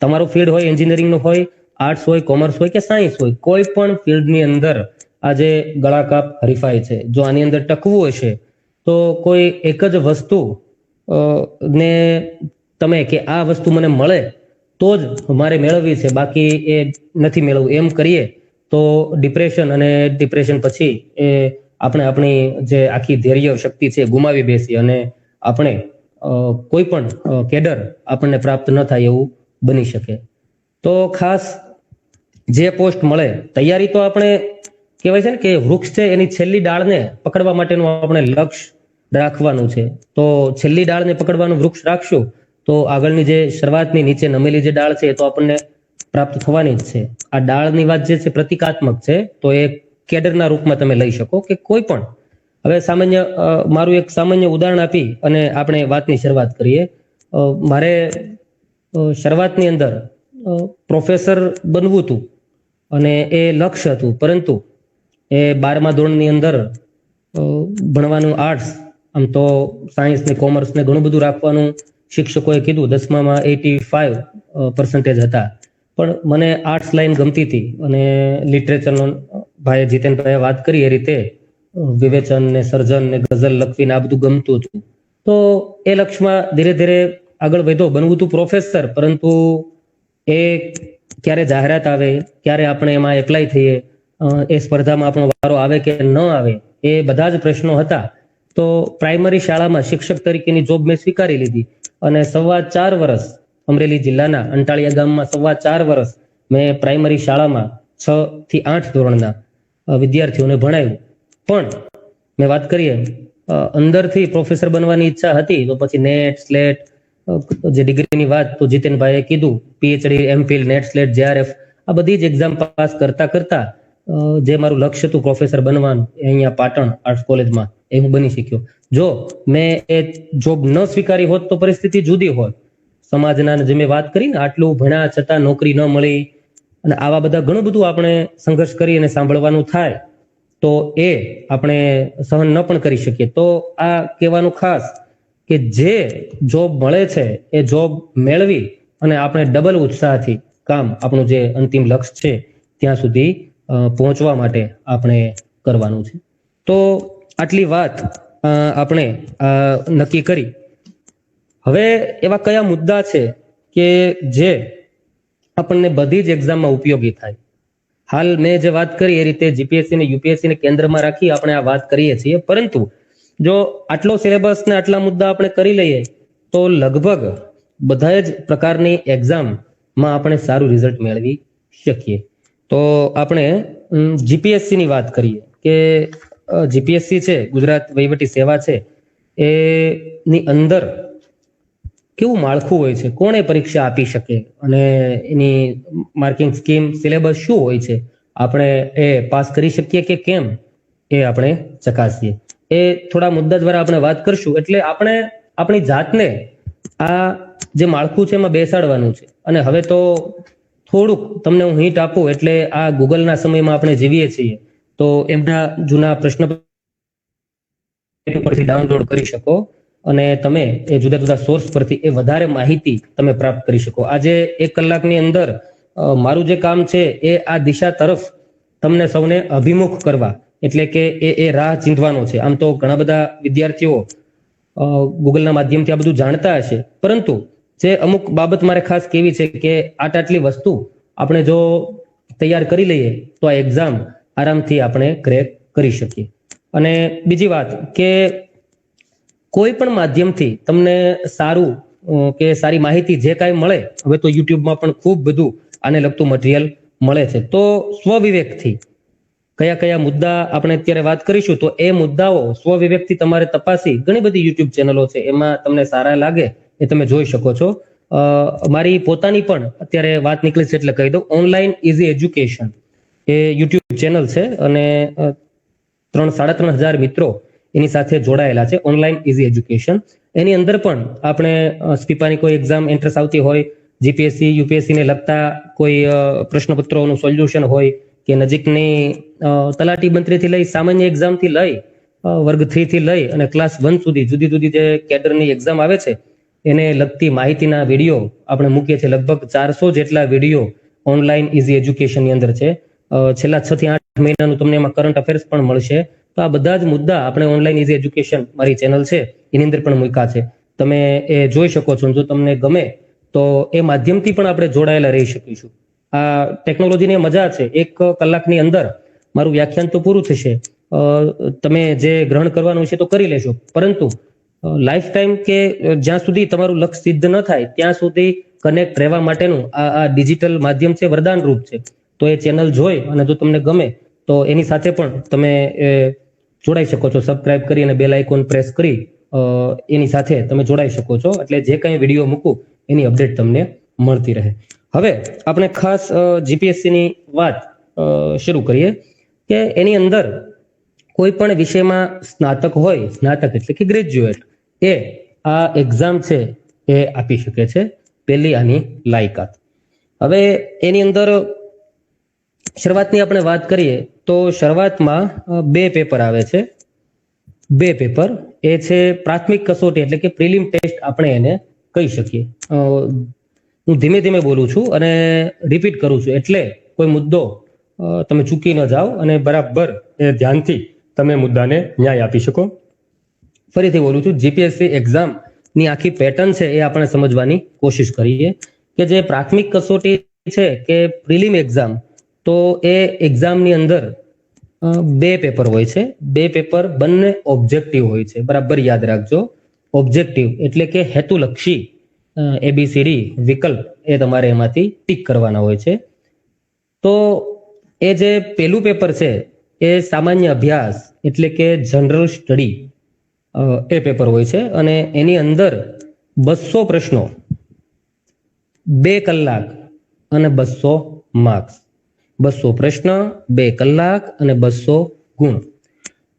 તમારું ફિલ્ડ હોય એન્જિનિયરિંગનું હોય, આર્ટ્સ હોય, કોમર્સ હોય કે સાયન્સ હોય, કોઈ પણ ફિલ્ડની અંદર આજે ગળાકાપ હરીફાઈ છે. જો આની અંદર ટકવું હશે તો કોઈ એક જ વસ્તુ ને તમે કે આ વસ્તુ મને મળે તો જ મારે મેળવવી છે, બાકી એ નથી મેળવવું એમ કરીએ તો ડિપ્રેશન અને ડિપ્રેશન પછી એ આપણે આપણી જે આખી ધૈર્ય શક્તિ છે ગુમાવી બેસી અને આપણે કોઈ પણ કેડર આપણને પ્રાપ્ત ન થાય એવું બની શકે. તો ખાસ જે પોસ્ટ મળે તૈયારી તો આપણે કહેવાય છે ને કે વૃક્ષ છે એની છેલ્લી ડાળને પકડવા માટેનું આપણે લક્ષ્ય રાખવાનું છે. તો છેલ્લી ડાળને પકડવાનું વૃક્ષ રાખશું તો આગળની જે શરૂઆતની નીચે નમેલી જે ડાળ છે એ તો આપણને પ્રાપ્ત થવાની જ છે. આ ડાળની વાત જે છે પ્રતિકાત્મક છે, તો એ કેડરના રૂપમાં તમે લઈ શકો કે કોઈ પણ. હવે મારું એક સામાન્ય ઉદાહરણ આપી અને આપણે વાતની શરૂઆત કરીએ. મારે શરૂઆતની અંદર પ્રોફેસર બનવું હતું અને એ લક્ષ્ય હતું, પરંતુ એ 12મા ધોરણની અંદર ભણવાનું આર્ટ્સ, આમ તો સાયન્સ ને કોમર્સ ને ઘણું બધું રાખવાનું શિક્ષકોએ કીધું. 10મામાં 85% હતા, પણ મને આર્ટ્સ લાઈન ગમતી હતી અને લિટરેચરનો ભાઈ જીતેનભાઈએ વાત કરી એ રીતે વિવેચન ને સર્જન ને ગઝલ લખવીને આ બધું ગમતું હતું. તો એ લક્ષ્યમાં ધીરે ધીરે આગળ વધ્યો, બનવું હતું પ્રોફેસર, પરંતુ એ ક્યારે જાહેરાત આવે, ક્યારે આપણે એમાં એપ્લાય થઈએ, એ સ્પર્ધામાં આપણો વારો આવે કે ન આવે, એ બધા જ પ્રશ્નો હતા. તો પ્રાઇમરી શાળામાં શિક્ષક તરીકેની જોબ મેં સ્વીકારી લીધી અને 4.25 વર્ષ અમરેલી જિલ્લાના અંટાળિયા ગામમાં 4.25 વર્ષ મેં પ્રાઇમરી શાળામાં 6 થી 8 ધોરણના વિદ્યાર્થીઓને ભણાવ્યું. પણ મેં વાત કરીએ અંદરથી પ્રોફેસર બનવાની ઈચ્છા હતી, તો પછી નેટ સ્લેટ જે ડિગ્રીની વાત તો જીતેનભાઈએ કીધું, PhD, MPhil, net slate, JRF, આ બધી જ એક્ઝામ પાસ કરતા કરતા જે મારું લક્ષ્ય હતું પ્રોફેસર બનવાનું, એ અહીંયા પાટણ આર્ટ્સ કોલેજમાં એ હું બની શક્યો. જો મેં એ જોબ ન સ્વીકારી હોત તો પરિસ્થિતિ જુદી હોત. સમાજના જે મેં વાત કરી ને, આટલું ભણ્યા છતાં નોકરી ન મળી અને આવા બધા ઘણું બધું આપણે સંઘર્ષ કરી અને સાંભળવાનું થાય, તો એ આપણે સહન ન પણ કરી શકીએ. તો આ કહેવાનું ખાસ કે જે જોબ મળે છે એ જોબ મેળવી અને આપણે ડબલ ઉત્સાહથી કામ, આપણું જે અંતિમ લક્ષ્ય છે ત્યાં સુધી પહોંચવા માટે આપણે કરવાનું છે. તો આટલી વાત આપણે નક્કી કરી. હવે એવા કયા મુદ્દા છે કે જે આપણને બધી જ એક્ઝામમાં ઉપયોગી થાય? હાલ મેં જે વાત કરી એ રીતે જીપીએસસી ને યુપીએસસી ને કેન્દ્રમાં રાખી આપણે આ વાત કરીએ છીએ, પરંતુ જો આટલો સિલેબસ ને આટલા મુદ્દા આપણે કરી લઈએ તો લગભગ બધા જ પ્રકારની એક્ઝામમાં આપણે સારું રિઝલ્ટ મેળવી શકીએ. તો આપણે જીપીએસસી ની વાત કરીએ કે જીપીએસસી છે, ગુજરાત વહીવટી સેવા છે, એની અંદર કેવું માળખું હોય છે, કોણે પરીક્ષા આપી શકે અને એની માર્કિંગ સ્કીમ, સિલેબસ શું હોય છે, આપણે એ પાસ કરી શકીએ કે કેમ, એ આપણે ચકાસીએ. એ થોડા મુદ્દા દ્વારા આપણે વાત કરશું. એટલે આપણે આપણી જાતને આ જે માળખું છે એમાં બેસાડવાનું છે. અને હવે તો થોડુંક તમને હું હિન્ટ આપું, એટલે આ ગૂગલના સમયમાં આપણે જીવીએ છીએ, તો એમના જૂના પ્રશ્ન પરથી ડાઉનલોડ કરી શકો અને તમે એ જુદા જુદા સોર્સ પરથી એ વધારે માહિતી તમે પ્રાપ્ત કરી શકો. આજે 1 કલાકની અંદર મારું જે કામ છે એ આ દિશા તરફ તમને સૌને અભિમુખ કરવા, એટલે કે એ રાહ ચીંધવાનો છે. આમ તો ઘણા બધા વિદ્યાર્થીઓ ગૂગલના માધ્યમથી આ બધું જાણતા હશે, પરંતુ જે અમુક બાબત મારે ખાસ કેવી છે કે આટલી વસ્તુ આપણે જો તૈયાર કરી લઈએ તો આ એક્ઝામ આરામથી આપણે ક્રેક કરી શકીએ. અને બીજી વાત કે કોઈ પણ માધ્યમથી તમને સારું કે સારી માહિતી જે કાંઈ મળે, હવે તો યુટ્યુબમાં પણ ખૂબ બધું આને લગતું મટીરિયલ મળે છે. તો સ્વવિવેકથી કયા કયા મુદ્દા આપણે અત્યારે વાત કરીશું, તો એ મુદ્દાઓ સ્વવિવેકથી તમારે તપાસી, ઘણી બધી યુટ્યુબ ચેનલો છે, એમાં તમને સારા લાગે એ તમે જોઈ શકો છો. મારી પોતાની પણ અત્યારે વાત નીકળી છે એટલે કહી દઉં, ઓનલાઈન ઇઝી એજ્યુકેશન એ યુટ્યુબ ચેનલ છે અને 3,500 મિત્રો એની સાથે જોડાયેલા છે. ઓનલાઈન ઇઝી એજ્યુકેશન, એની અંદર પણ આપણે સ્પીપાની કોઈ એક્ઝામ એન્ટ્રન્સ આવતી હોય, જીપીએસસી યુપીએસસી ને લગતા કોઈ પ્રશ્નપત્રોનું સોલ્યુશન હોય, કે નજીકની તલાટી મંત્રીથી લઈ સામાન્ય એક્ઝામથી લઈ વર્ગ 3 થી લઈ અને ક્લાસ 1 સુધી જુદી જુદી જે કેડરની એક્ઝામ આવે છે એને લગતી માહિતીના વિડીયો આપણે મૂકીએ છીએ. લગભગ 400 જેટલા વિડીયો ઓનલાઈન ઇઝી એજ્યુકેશનની અંદર છે. છેલ્લા 6 થી 8 મહિનાનું તમને એમાં કરંટ અફેર્સ પણ મળશે. તો આ બધા જ મુદ્દા આપણે ઓનલાઈન ઇઝી એજ્યુકેશન મારી ચેનલ છે એની અંદર પણ મૂક્યા છે, તમે એ જોઈ શકો છો. જો તમને ગમે તો એ માધ્યમથી પણ આપણે જોડાયેલા રહી શકીશું. આ ટેકનોલોજીની મજા છે, 1 કલાકની અંદર મારું વ્યાખ્યાન તો પૂરું થશે, તમે જે ગ્રહણ કરવાનું છે તો કરી લેશો, પરંતુ લાઈફ ટાઈમ કે જ્યાં સુધી તમારું લક્ષ્ય સિદ્ધ ન થાય ત્યાં સુધી કનેક્ટ રહેવા માટેનું આ ડિજિટલ માધ્યમ છે, વરદાન રૂપ છે. તો એ ચેનલ જોઈ અને જો તમને ગમે તો એની સાથે પણ તમે જોડાઈ શકો છો. સબસ્ક્રાઇબ કરી અને બેલ આઇકોન પ્રેસ કરી એની સાથે તમે જોડાઈ શકો છો, એટલે જે કંઈ વિડીયો મૂકું એની અપડેટ તમને મળતી રહે. હવે આપણે ખાસ જીપીએસસી ની વાત શરૂ કરીએ કે એની અંદર કોઈ પણ વિષયમાં સ્નાતક હોય, સ્નાતક એટલે કે ગ્રેજ્યુએટ, એ આ એક્ઝામ છે એ આપી શકે છે. પહેલી આની લાયકાત. હવે એની અંદર શરૂઆતની આપણે વાત કરીએ તો શરૂઆતમાં 2 પેપર આવે છે. 2 પેપર એ છે પ્રાથમિક કસોટી એટલે કે પ્રિલિમ ટેસ્ટ આપણે એને કહી શકીએ. હું ધીમે ધીમે બોલું છું અને રિપીટ કરું છું, એટલે કોઈ મુદ્દો તમે ચૂકી ન જાઓ અને બરાબર ધ્યાનથી તમે મુદ્દાને ન્યાય આપી શકો. ફરીથી બોલું છું, જીપીએસસી એક્ઝામ ની આખી પેટર્ન છે એ આપણે સમજવાની કોશિશ કરીએ કે જે પ્રાથમિક કસોટી છે કે પ્રિલિમ એક્ઝામ, તો એ એક્ઝામની અંદર બે પેપર હોય છે. બે પેપર બંને ઓબ્જેક્ટિવ હોય છે, બરાબર યાદ રાખજો. ઓબ્જેક્ટિવ એટલે કે હેતુલક્ષી ABCD વિકલ્પ એ તમારે એમાંથી ટીક કરવાના હોય છે. તો એ જે પેલું પેપર છે એ સામાન્ય અભ્યાસ એટલે કે જનરલ સ્ટડી એ પેપર હોય છે અને એની અંદર 200 પ્રશ્નો, 2 કલાક અને 200 માર્ક્સ. 200 પ્રશ્ન, 2 કલાક અને 200 ગુણ.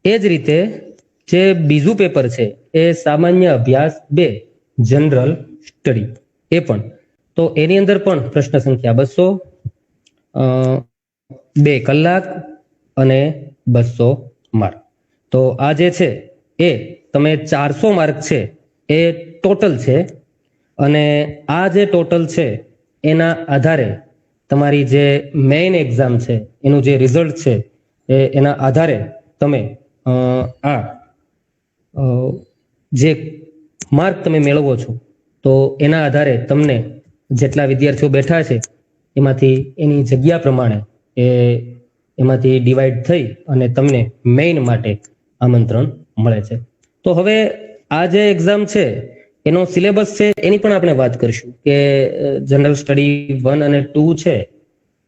એ જ રીતે જે બીજું પેપર છે એ સામાન્ય અભ્યાસ 2 જનરલ સ્ટડી એ પણ, તો એની અંદર પણ પ્રશ્ન સંખ્યા 200, 2 કલાક અને 200 માર્ક. તો આ જે છે એ તમે 400 માર્ક છે એ ટોટલ છે અને આ જે ટોટલ છે એના આધારે તમારી જે મેઇન એક્ઝામ છે એનું જે રિઝલ્ટ છે એના આધારે તમે આ જે માર્ક તમે મેળવો છો તો એના આધારે તમને જેટલા વિદ્યાર્થીઓ બેઠા છે એમાંથી એની જગ્યા પ્રમાણે એમાંથી ડિવાઈડ થઈ અને તમને મેઇન માટે આમંત્રણ મળે છે. તો હવે આ જે એક્ઝામ છે એનો સિલેબસ છે એની પણ આપણે વાત કરીશું કે જનરલ સ્ટડી 1 અને 2 છે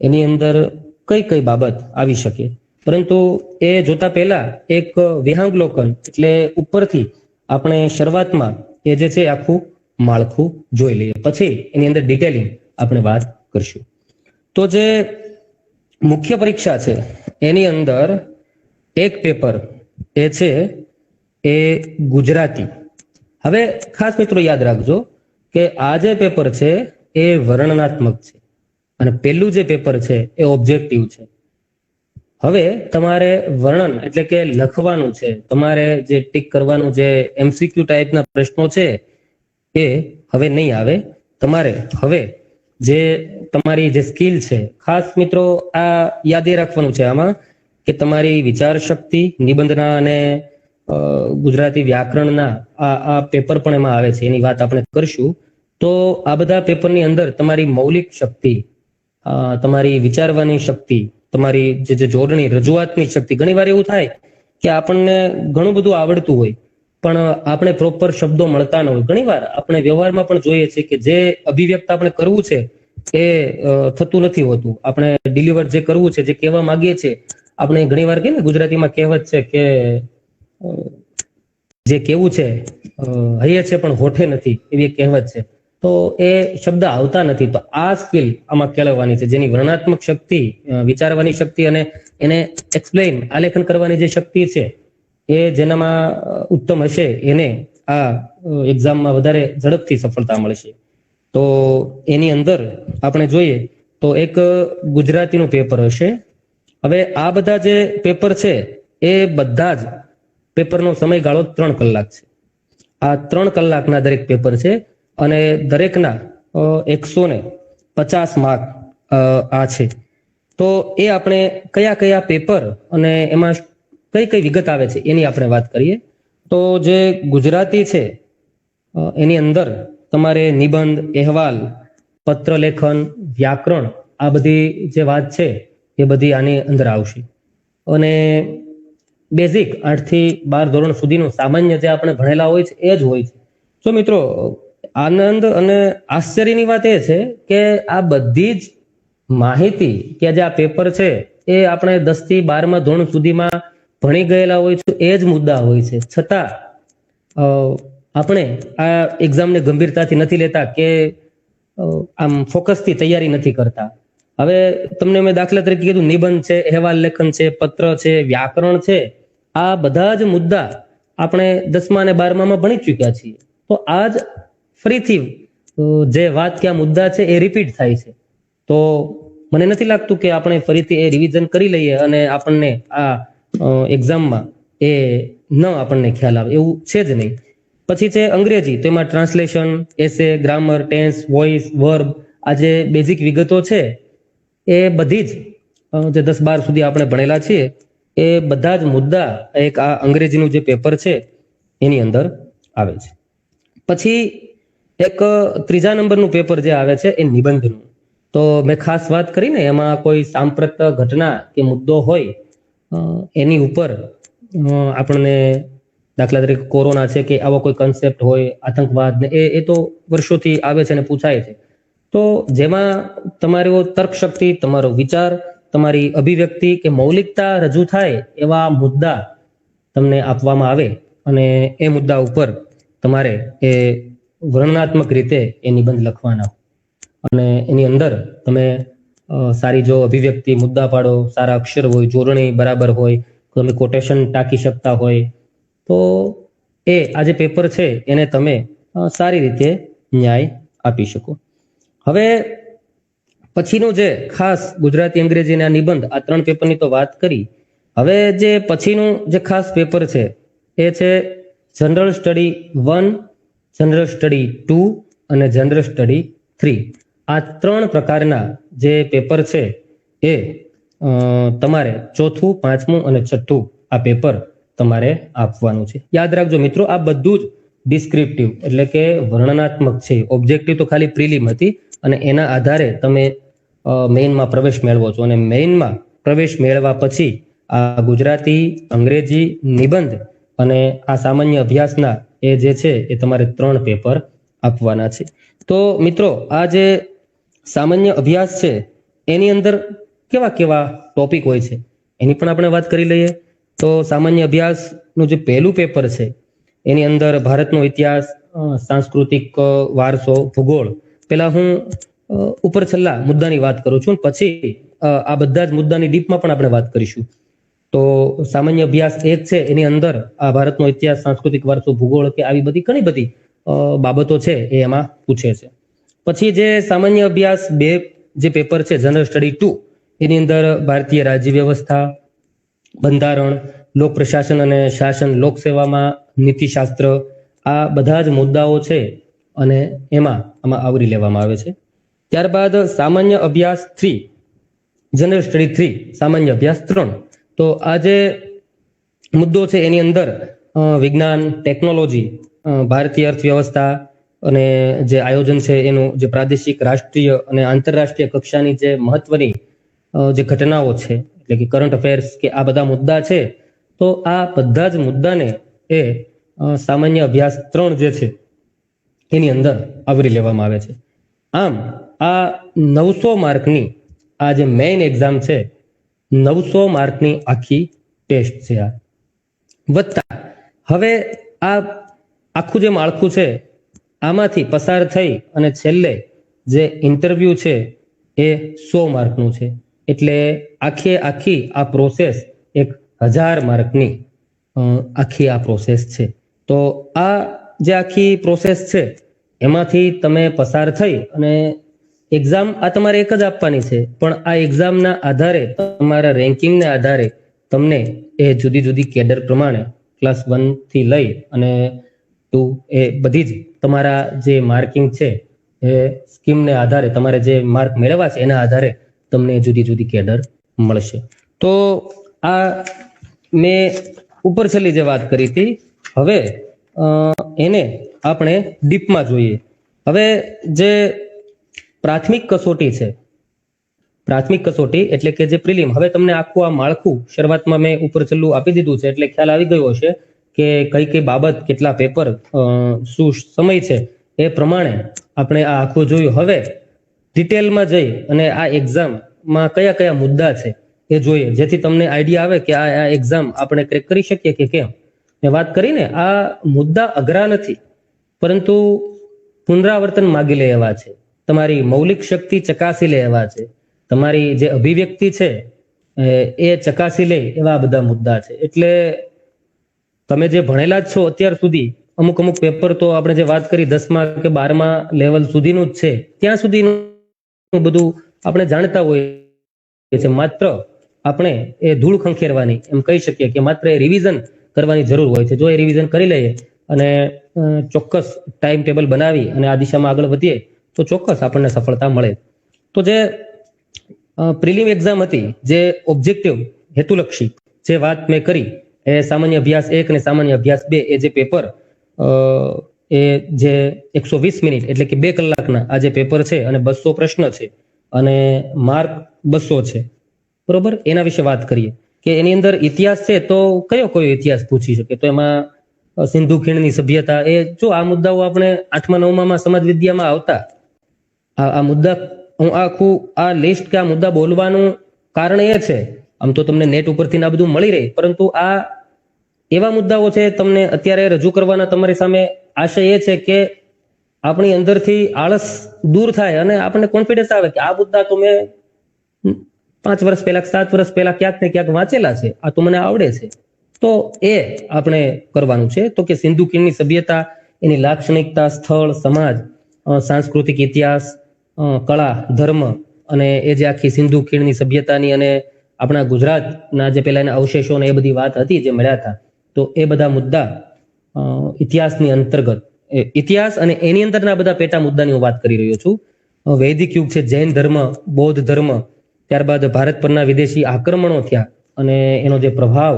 એની અંદર કઈ કઈ બાબત આવી શકે. પરંતુ એ જોતા પહેલા એક વિહંગલોકન એટલે ઉપરથી આપણે શરૂઆતમાં એ જે છે આખું માળખું જોઈ લઈએ, પછી એની અંદર ડિટેલિંગ આપણે વાત કરશું. તો જે મુખ્ય પરીક્ષા છે એની અંદર એક પેપર એ છે એ ગુજરાતી. હવે ખાસ મિત્રો યાદ રાખજો કે આ જે પેપર છે એ વર્ણનાત્મક છે અને પેલું જે પેપર છે એ ઓબ્જેક્ટિવ છે. હવે તમારે વર્ણન એટલે કે લખવાનું છે, તમારે જે ટીક કરવાનું જે MCQ ટાઈપના પ્રશ્નો છે એ હવે નહીં આવે. તમારે હવે જે તમારી જે સ્કિલ છે, ખાસ મિત્રો આ યાદ રાખવાનું છે આમાં કે તમારી વિચાર શક્તિ, નિબંધના અને ગુજરાતી વ્યાકરણના આ પેપર પણ એમાં આવે છે, એની વાત આપણે કરશું. તો આ બધા પેપરની અંદર તમારી મૌલિક શક્તિ, તમારી વિચારવાની શક્તિ, તમારી જે જોડણી રજૂઆતની શક્તિ, ઘણીવાર એવું થાય કે આપણને ઘણું બધું આવડતું હોય પણ આપણે પ્રોપર શબ્દો મળતા ન હોય. ઘણીવાર આપણે વ્યવહારમાં પણ જોઈએ છે કે જે અભિવ્યક્ત આપણે કરવું છે એ થતું નથી હોતું. આપણે ડિલિવર જે કરવું છે, જે કહેવા માંગીએ છીએ, આપણે ઘણીવાર કે ગુજરાતીમાં કહેવત છે કે જે કેવું છે હૈયે છે પણ હોઠે નથી, એવી કહેવત છે. તો એ શબ્દ આવતા નથી. તો આ સ્કિલ આમાં કેળવવાની છે, જેની વર્ણનાત્મક શક્તિ, વિચારવાની શક્તિ અને એને એક્સપ્લેન, આલેખન કરવાની જે શક્તિ છે એ જેનામાં ઉત્તમ હશે એને આ એક્ઝામમાં વધારે ઝડપથી સફળતા મળશે. તો એની અંદર આપણે જોઈએ તો એક ગુજરાતીનું પેપર હશે. હવે આ બધા જે પેપર છે એ બધા જ પેપરનો સમયગાળો 3 કલાક છે. આ 3 કલાકના દરેક પેપર છે અને દરેકના 150 માર્ક આ છે. તો એ આપણે કયા કયા પેપર અને એમાં કઈ કઈ વિગત આવે છે એની આપણે વાત કરીએ. તો જે ગુજરાતી છે એની અંદર તમારે નિબંધ, અહેવાલ, પત્ર લેખન, વ્યાકરણ, આ બધી જે વાત છે એ બધી આની અંદર આવશે. અને બેઝિક 8 થી 12 ધોરણ સુધીનું સામાન્ય જે આપણે ભણેલા હોય છે એ જ હોય છે. તો મિત્રો આનંદ અને આશ્ચર્યની વાત એ છે કે આ બધી જ માહિતી કે જે આ પેપર છે એ આપણે 10 થી 12મા ધોરણ સુધીમાં ભણી ગયેલા હોય છે, એ જ મુદ્દા હોય છે. છતાં આપણે આ એક્ઝામને ગંભીરતાથી નથી લેતા કે આમ ફોકસથી તૈયારી નથી કરતા. હવે તમને મેં દાખલા તરીકે કીધું, નિબંધ છે, અહેવાલ લેખન છે, પત્ર છે, વ્યાકરણ છે, આ બધા જ મુદ્દા આપણે 10મા અને 12મામાં ભણી ચૂક્યા છીએ. તો આજ ફરીથી જે વાત કે આ મુદ્દા છે એ રિપીટ થાય છે. તો મને નથી લાગતું કે આપણે ફરીથી એ રિવિઝન કરી લઈએ અને આપણને આ એક્ઝામમાં એ ન આપણને ખ્યાલ આવે, એવું છે જ નહીં. પછી છે અંગ્રેજી, તો એમાં ટ્રાન્સલેશન, એસે, ગ્રામર, ટેન્સ, વોઇસ, વર્બ, આ જે બેઝિક વિગતો છે એ બધી જ જે 10-12 સુધી આપણે ભણેલા છીએ એ બધા જ મુદ્દા એક આ અંગ્રેજીનું જે પેપર છે એની અંદર આવે છે. પછી એક ત્રીજા નંબરનું પેપર જે આવે છે એ નિબંધનું. તો મેં ખાસ વાત કરી ને, એમાં કોઈ સાંપ્રત ઘટના કે મુદ્દો હોય એની ઉપર આપણને, દાખલા તરીકે કોરોના છે કે આવો કોઈ કન્સેપ્ટ હોય, આતંકવાદ ને એ તો વર્ષોથી આવે છે અને પૂછાય છે. તો જેમાં તમારો તર્ક શક્તિ, તમારો વિચાર, તમારી અભિવ્યક્તિ કે મૌલિકતા રજૂ થાય એવા મુદ્દા તમને આપવામાં આવે અને એ મુદ્દા ઉપર તમારે એ વર્ણનાત્મક રીતે એ નિબંધ લખવાના. અને એની અંદર તમે સારી જો અભિવ્યક્તિ, મુદ્દા પાડો, સારા અક્ષર હોય, જોડણી બરાબર હોય, તમે કોટેશન ટાંકી શકતા હોય, તો એ આ જે પેપર છે એને તમે સારી રીતે ન્યાય આપી શકો. હવે પછીનું જે ખાસ ગુજરાતી, અંગ્રેજી અને આ નિબંધ, આ 3 પેપરની તો વાત કરી. હવે જે પછીનું જે ખાસ પેપર છે એ છે જનરલ સ્ટડી 1, જનરલ સ્ટડી 2 અને જનરલ સ્ટડી 3. આ 3 પ્રકારના જે પેપર છે એ તમારે 4થું, 5મું અને 6થું આ પેપર તમારે આપવાનું છે. યાદ રાખજો મિત્રો, આ બધું જ ડિસ્ક્રિપ્ટિવ એટલે કે વર્ણનાત્મક છે. ઓબ્જેક્ટિવ તો ખાલી પ્રિલિમ હતી અને એના આધારે તમે મેઇનમાં પ્રવેશ મેળવો છો. અને મેઇનમાં પ્રવેશ મેળવ્યા પછી આ ગુજરાતી, અંગ્રેજી, નિબંધ અને આ સામાન્ય અભ્યાસના એ જે છે એ તમારે 3 પેપર આપવાના છે. તો મિત્રો, આ જે સામાન્ય અભ્યાસ છે એની અંદર કેવા કેવા ટોપિક હોય છે એની પણ આપણે વાત કરી લઈએ. તો સામાન્ય અભ્યાસનું જે પહેલું પેપર છે એની અંદર ભારતનો ઇતિહાસ, સાંસ્કૃતિક વારસો, ભૂગોળ. પેલા હું ઉપર છેલ્લા મુદ્દાની વાત કરું છું, પછી આ બધા જ મુદ્દાની ડીપમાં પણ આપણે વાત કરીશું. તો સામાન્ય અભ્યાસ 1 છે એની અંદર આ ભારતનો ઇતિહાસ, સાંસ્કૃતિક વારસો, ભૂગોળ કે આવી બધી ઘણી બધી બાબતો છે એ એમાં પૂછે છે. પછી જે સામાન્ય અભ્યાસ 2 જે પેપર છે જનરલ સ્ટડી 2, એની અંદર ભારતીય રાજ્ય વ્યવસ્થા, બંધારણ, લોક પ્રશાસન અને શાસન, લોકસેવામાં નીતિશાસ્ત્ર, આ બધા જ મુદ્દાઓ છે અને આમાં આવરી લેવામાં આવે છે. ત્યારબાદ સામાન્ય અભ્યાસ 3, જનરલ સ્ટડી 3, સામાન્ય અભ્યાસ 3. તો આ જે મુદ્દો છે એની અંદર વિજ્ઞાન, ટેકનોલોજી, ભારતીય અર્થવ્યવસ્થા અને જે આયોજન છે એનું, જે પ્રાદેશિક, રાષ્ટ્રીય અને આંતરરાષ્ટ્રીય કક્ષાની જે મહત્વની જે ઘટનાઓ છે એટલે કે કરંટ અફેર્સ કે આ બધા મુદ્દા છે, તો આ બધા જ મુદ્દાને એ સામાન્ય અભ્યાસ 3 જે છે એની અંદર આવરી લેવામાં આવે છે. આમ આ 900 માર્કની આ જે મેઇન એક્ઝામ છે, 900 માર્કની આખી ટેસ્ટ છે આ. વત્તા હવે આ આખું જે માળખું છે આમાંથી પસાર થઈ અને છેલ્લે જે ઇન્ટરવ્યુ છે એ 100 માર્કનું છે. એટલે આખી આ પ્રોસેસ 1000 માર્કની આખી આ પ્રોસેસ છે. તો આ જે આખી પ્રોસેસ છે એમાંથી તમે પસાર થઈ અને એક્ઝામ આ તમારે એક જ આપવાની છે, પણ આ એક્ઝામના આધારે, તમારા રેન્કિંગના આધારે તમને એ જુદી જુદી કેડર પ્રમાણે ક્લાસ 1 થી લઈ અને 2 એ બધી જ તમારા જે માર્કિંગ છે એ સ્કીમને આધારે, તમારે જે માર્ક મેળવ્યા છે એના આધારે તમને જુદી જુદી કેડર મળશે. તો આ મેં ઉપર છેલ્લી જે વાત કરી હતી, હવે એને આપણે ડીપમાં જોઈએ. હવે જે પ્રાથમિક કસોટી છે, પ્રાથમિક કસોટી એટલે કે જે પ્રિલિમ, હવે તમને આખું આ માળખું શરૂઆતમાં મેં ઉપર છેલ્લું આપી દીધું છે એટલે ખ્યાલ આવી ગયો હશે કે કઈ બાબત, કેટલા પેપર, શું સમય છે, એ પ્રમાણે આપણે આ આખું જોયું. હવે ડિટેલમાં જઈ અને આ એક્ઝામમાં કયા કયા મુદ્દા છે એ જોઈએ, જેથી તમને આઈડિયા આવે કે આ એક્ઝામ આપણે ક્રેક કરી શકીએ કે કેમ. મેં વાત કરીને આ મુદ્દા અઘરા નથી, પરંતુ પુનરાવર્તન માગી લે એવા છે, તમારી મૌલિક શક્તિ ચકાસી લે એવા છે, તમારી જે અભિવ્યક્તિ છે એ ચકાસી લે એવા બધા મુદ્દા છે. એટલે તમે જે ભણેલા જ છો અત્યાર સુધી, અમુક પેપર તો આપણે જે વાત કરી 10મા કે 12મા લેવલ સુધીનું જ છે, ત્યાં સુધીનું બધું આપણે જાણતા હોઈએ છે. માત્ર આપણે એ ધૂળ ખંખેરવાની, એમ કહી શકીએ કે માત્ર એ રિવિઝન કરવાની જરૂર હોય છે. જો એ રિવિઝન કરી લઈએ અને ચોક્કસ ટાઈમ ટેબલ બનાવી અને આ દિશામાં આગળ વધીએ તો ચોક્કસ આપણને સફળતા મળે. તો જે પ્રિલિમ એક્ઝામ હતી, જે ઓબ્જેક્ટિવ, હેતુલક્ષી જે વાત મેં કરી, એ સામાન્ય અભ્યાસ 1 અને સામાન્ય અભ્યાસ 2 એ જે પેપર એ જે 120 મિનિટ એટલે કે 2 કલાકના આ જે પેપર છે અને 200 પ્રશ્ન છે અને માર્ક 200 છે, બરોબર. એના વિશે વાત કરીએ કે એની અંદર ઇતિહાસ છે તો કયો ઇતિહાસ પૂછી શકે, તો એમાં સિંધુ ખીણની સભ્યતા, એ જો આ મુદ્દાઓ આપણે 8મા 9મા સમાજ વિદ્યામાં આવતા, આ મુદ્દા હું આખું આ લિસ્ટ કે આ મુદ્દા બોલવાનું કારણ એ છે, આમ તો તમને નેટ ઉપરથી આ બધું મળી રહે, પરંતુ આ એવા મુદ્દાઓ છે તમને અત્યારે રજૂ કરવાના તમારી સામે આશય એ છે કે આપણી અંદરથી આળસ દૂર થાય અને આપણને કોન્ફિડન્સ આવે કે આ મુદ્દા તો મેં 5 વર્ષ પહેલા 7 વર્ષ પહેલા ક્યાંક ને ક્યાંક વાંચેલા છે, આ તો મને આવડે છે. તો એ આપણે કરવાનું છે. તો કે સિંધુ ખીણની સભ્યતા, એની લાક્ષણિકતા, સ્થળ, સમાજ, સાંસ્કૃતિક ઇતિહાસ, કળા, ધર્મ અને એ જે આખી સિંધુ ખીણની સભ્યતાની અને આપણા ગુજરાતના જે પેલા એના અવશેષો ને એ બધી વાત હતી જે મળ્યા હતા, તો એ બધા મુદ્દા ઇતિહાસની અંતર્ગત, ઇતિહાસ અને એની અંદરના બધા પેટા મુદ્દાની હું વાત કરી રહ્યો છું. વૈદિક યુગ છે, જૈન ધર્મ, બૌદ્ધ ધર્મ, ત્યારબાદ ભારત પરના વિદેશી આક્રમણો થયા અને એનો જે પ્રભાવ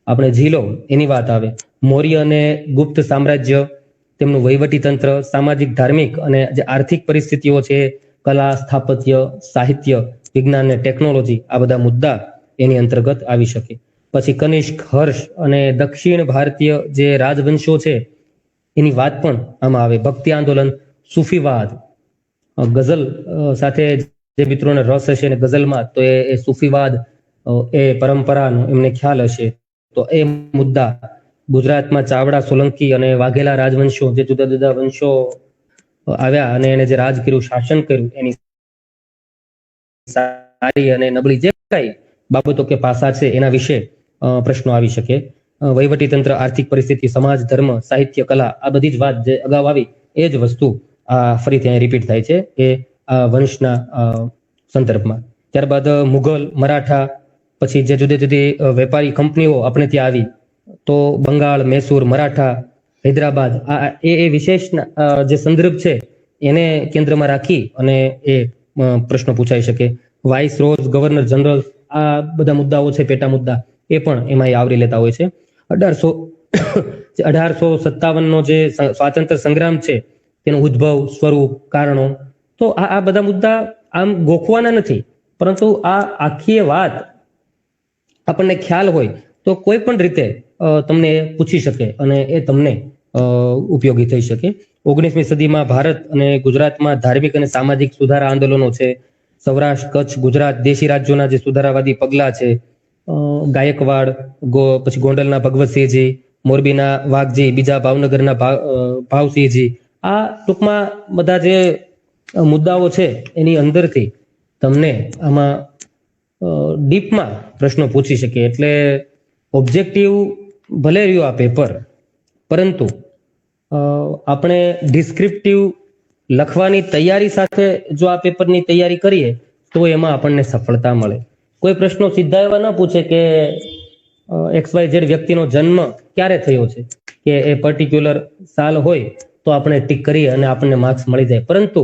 આપણે ઝીલો એની વાત આવે. મૌર્ય અને ગુપ્ત સામ્રાજ્ય, તેમનું વહીવટી તંત્ર, સામાજિક, ધાર્મિક અને જે આર્થિક પરિસ્થિતિઓ છે, કલા, સ્થાપત્ય, સાહિત્ય, વિજ્ઞાન અને ટેકનોલોજી, આ બધા મુદ્દા એની અંતર્ગત આવી શકે. પછી કનિષ્ક, હર્ષ અને દક્ષિણ ભારતીય જે રાજવંશો છે એની વાત પણ આમાં આવે. ભક્તિ આંદોલન, સૂફીવાદ, ગઝલ સાથે જે મિત્રોને રસ હશે ને ગઝલમાં, તો એ સૂફીવાદ એ પરંપરાનો એમને ખ્યાલ હશે, તો એ મુદ્દા ગુજરાતમાં ચાવડા, સોલંકી અને વાઘેલા રાજવંશો, જે જુદા જુદા વંશો આવ્યા અને એને જે રાજ કર્યું, શાસન કર્યું, એની સારી અને નબળી જે કઈ બાબતો કે પાસા છે એના વિશે પ્રશ્નો આવી શકે. વહીવટી તંત્ર, આર્થિક પરિસ્થિતિ, સમાજ, ધર્મ, સાહિત્ય, કલા, આ બધી જ વાત જે અગાઉ આવી એ જ વસ્તુ આ ફરીથી અહીં રિપીટ થાય છે એ આ વંશના સંદર્ભમાં. ત્યારબાદ મુઘલ, મરાઠા, પછી જે જુદી જુદી વેપારી કંપનીઓ આપણે ત્યાં આવી, તો બંગાળ, મૈસૂર, મરાઠા, હૈદરાબાદ, આ એ વિશેષ જે સંદર્ભ છે એને કેન્દ્રમાં રાખી અને એ પ્રશ્નો પૂછાઈ શકે. વાઇસ રોજ, ગવર્નર જનરલ, આ બધા મુદ્દાઓ છે પેટા મુદ્દા, એ પણ એમાં આવરી લેતા હોય છે. 1857 નો જે સ્વાતંત્ર્ય સંગ્રામ છે તેનો ઉદ્ભવ, સ્વરૂપ, કારણો, તો આ બધા મુદ્દા આમ ગોખવાના નથી, પરંતુ આ આખી વાત આપણને ખ્યાલ હોય તો કોઈ પણ રીતે તમને પૂછી શકે અને એ તમને ઉપયોગી થઈ શકે. 19મી સદીમાં ભારત અને ગુજરાતમાં ધાર્મિક અને સામાજિક સુધારા આંદોલનો છે. સૌરાષ્ટ્ર, કચ્છ, ગુજરાત, દેશી રાજ્યોના જે સુધારાવાદી પગલા છે, ગાયકવાડ, પછી ગોંડલના ભગવતસિંહજી, મોરબીના વાઘજી, બીજા ભાવનગરના ભાવસિંહજી, આ ટૂંકમાં બધા જે મુદ્દાઓ છે એની અંદરથી તમને આમાં ડીપમાં પ્રશ્નો પૂછી શકે. એટલે ઓબ્જેક્ટિવ ભલે રહ્યું આ પેપર, પરંતુ આપણે ડિસ્ક્રિપ્ટિવ લખવાની તૈયારી સાથે જો આ પેપરની તૈયારી કરીએ તો એમાં આપણને સફળતા મળે. કોઈ પ્રશ્નો સીધા એવા ન પૂછે કે XYZ વ્યક્તિનો જન્મ ક્યારે થયો છે, કે એ પર્ટિક્યુલર સાલ હોય તો આપણે ટીક કરીએ અને આપણને માર્ક્સ મળી જાય, પરંતુ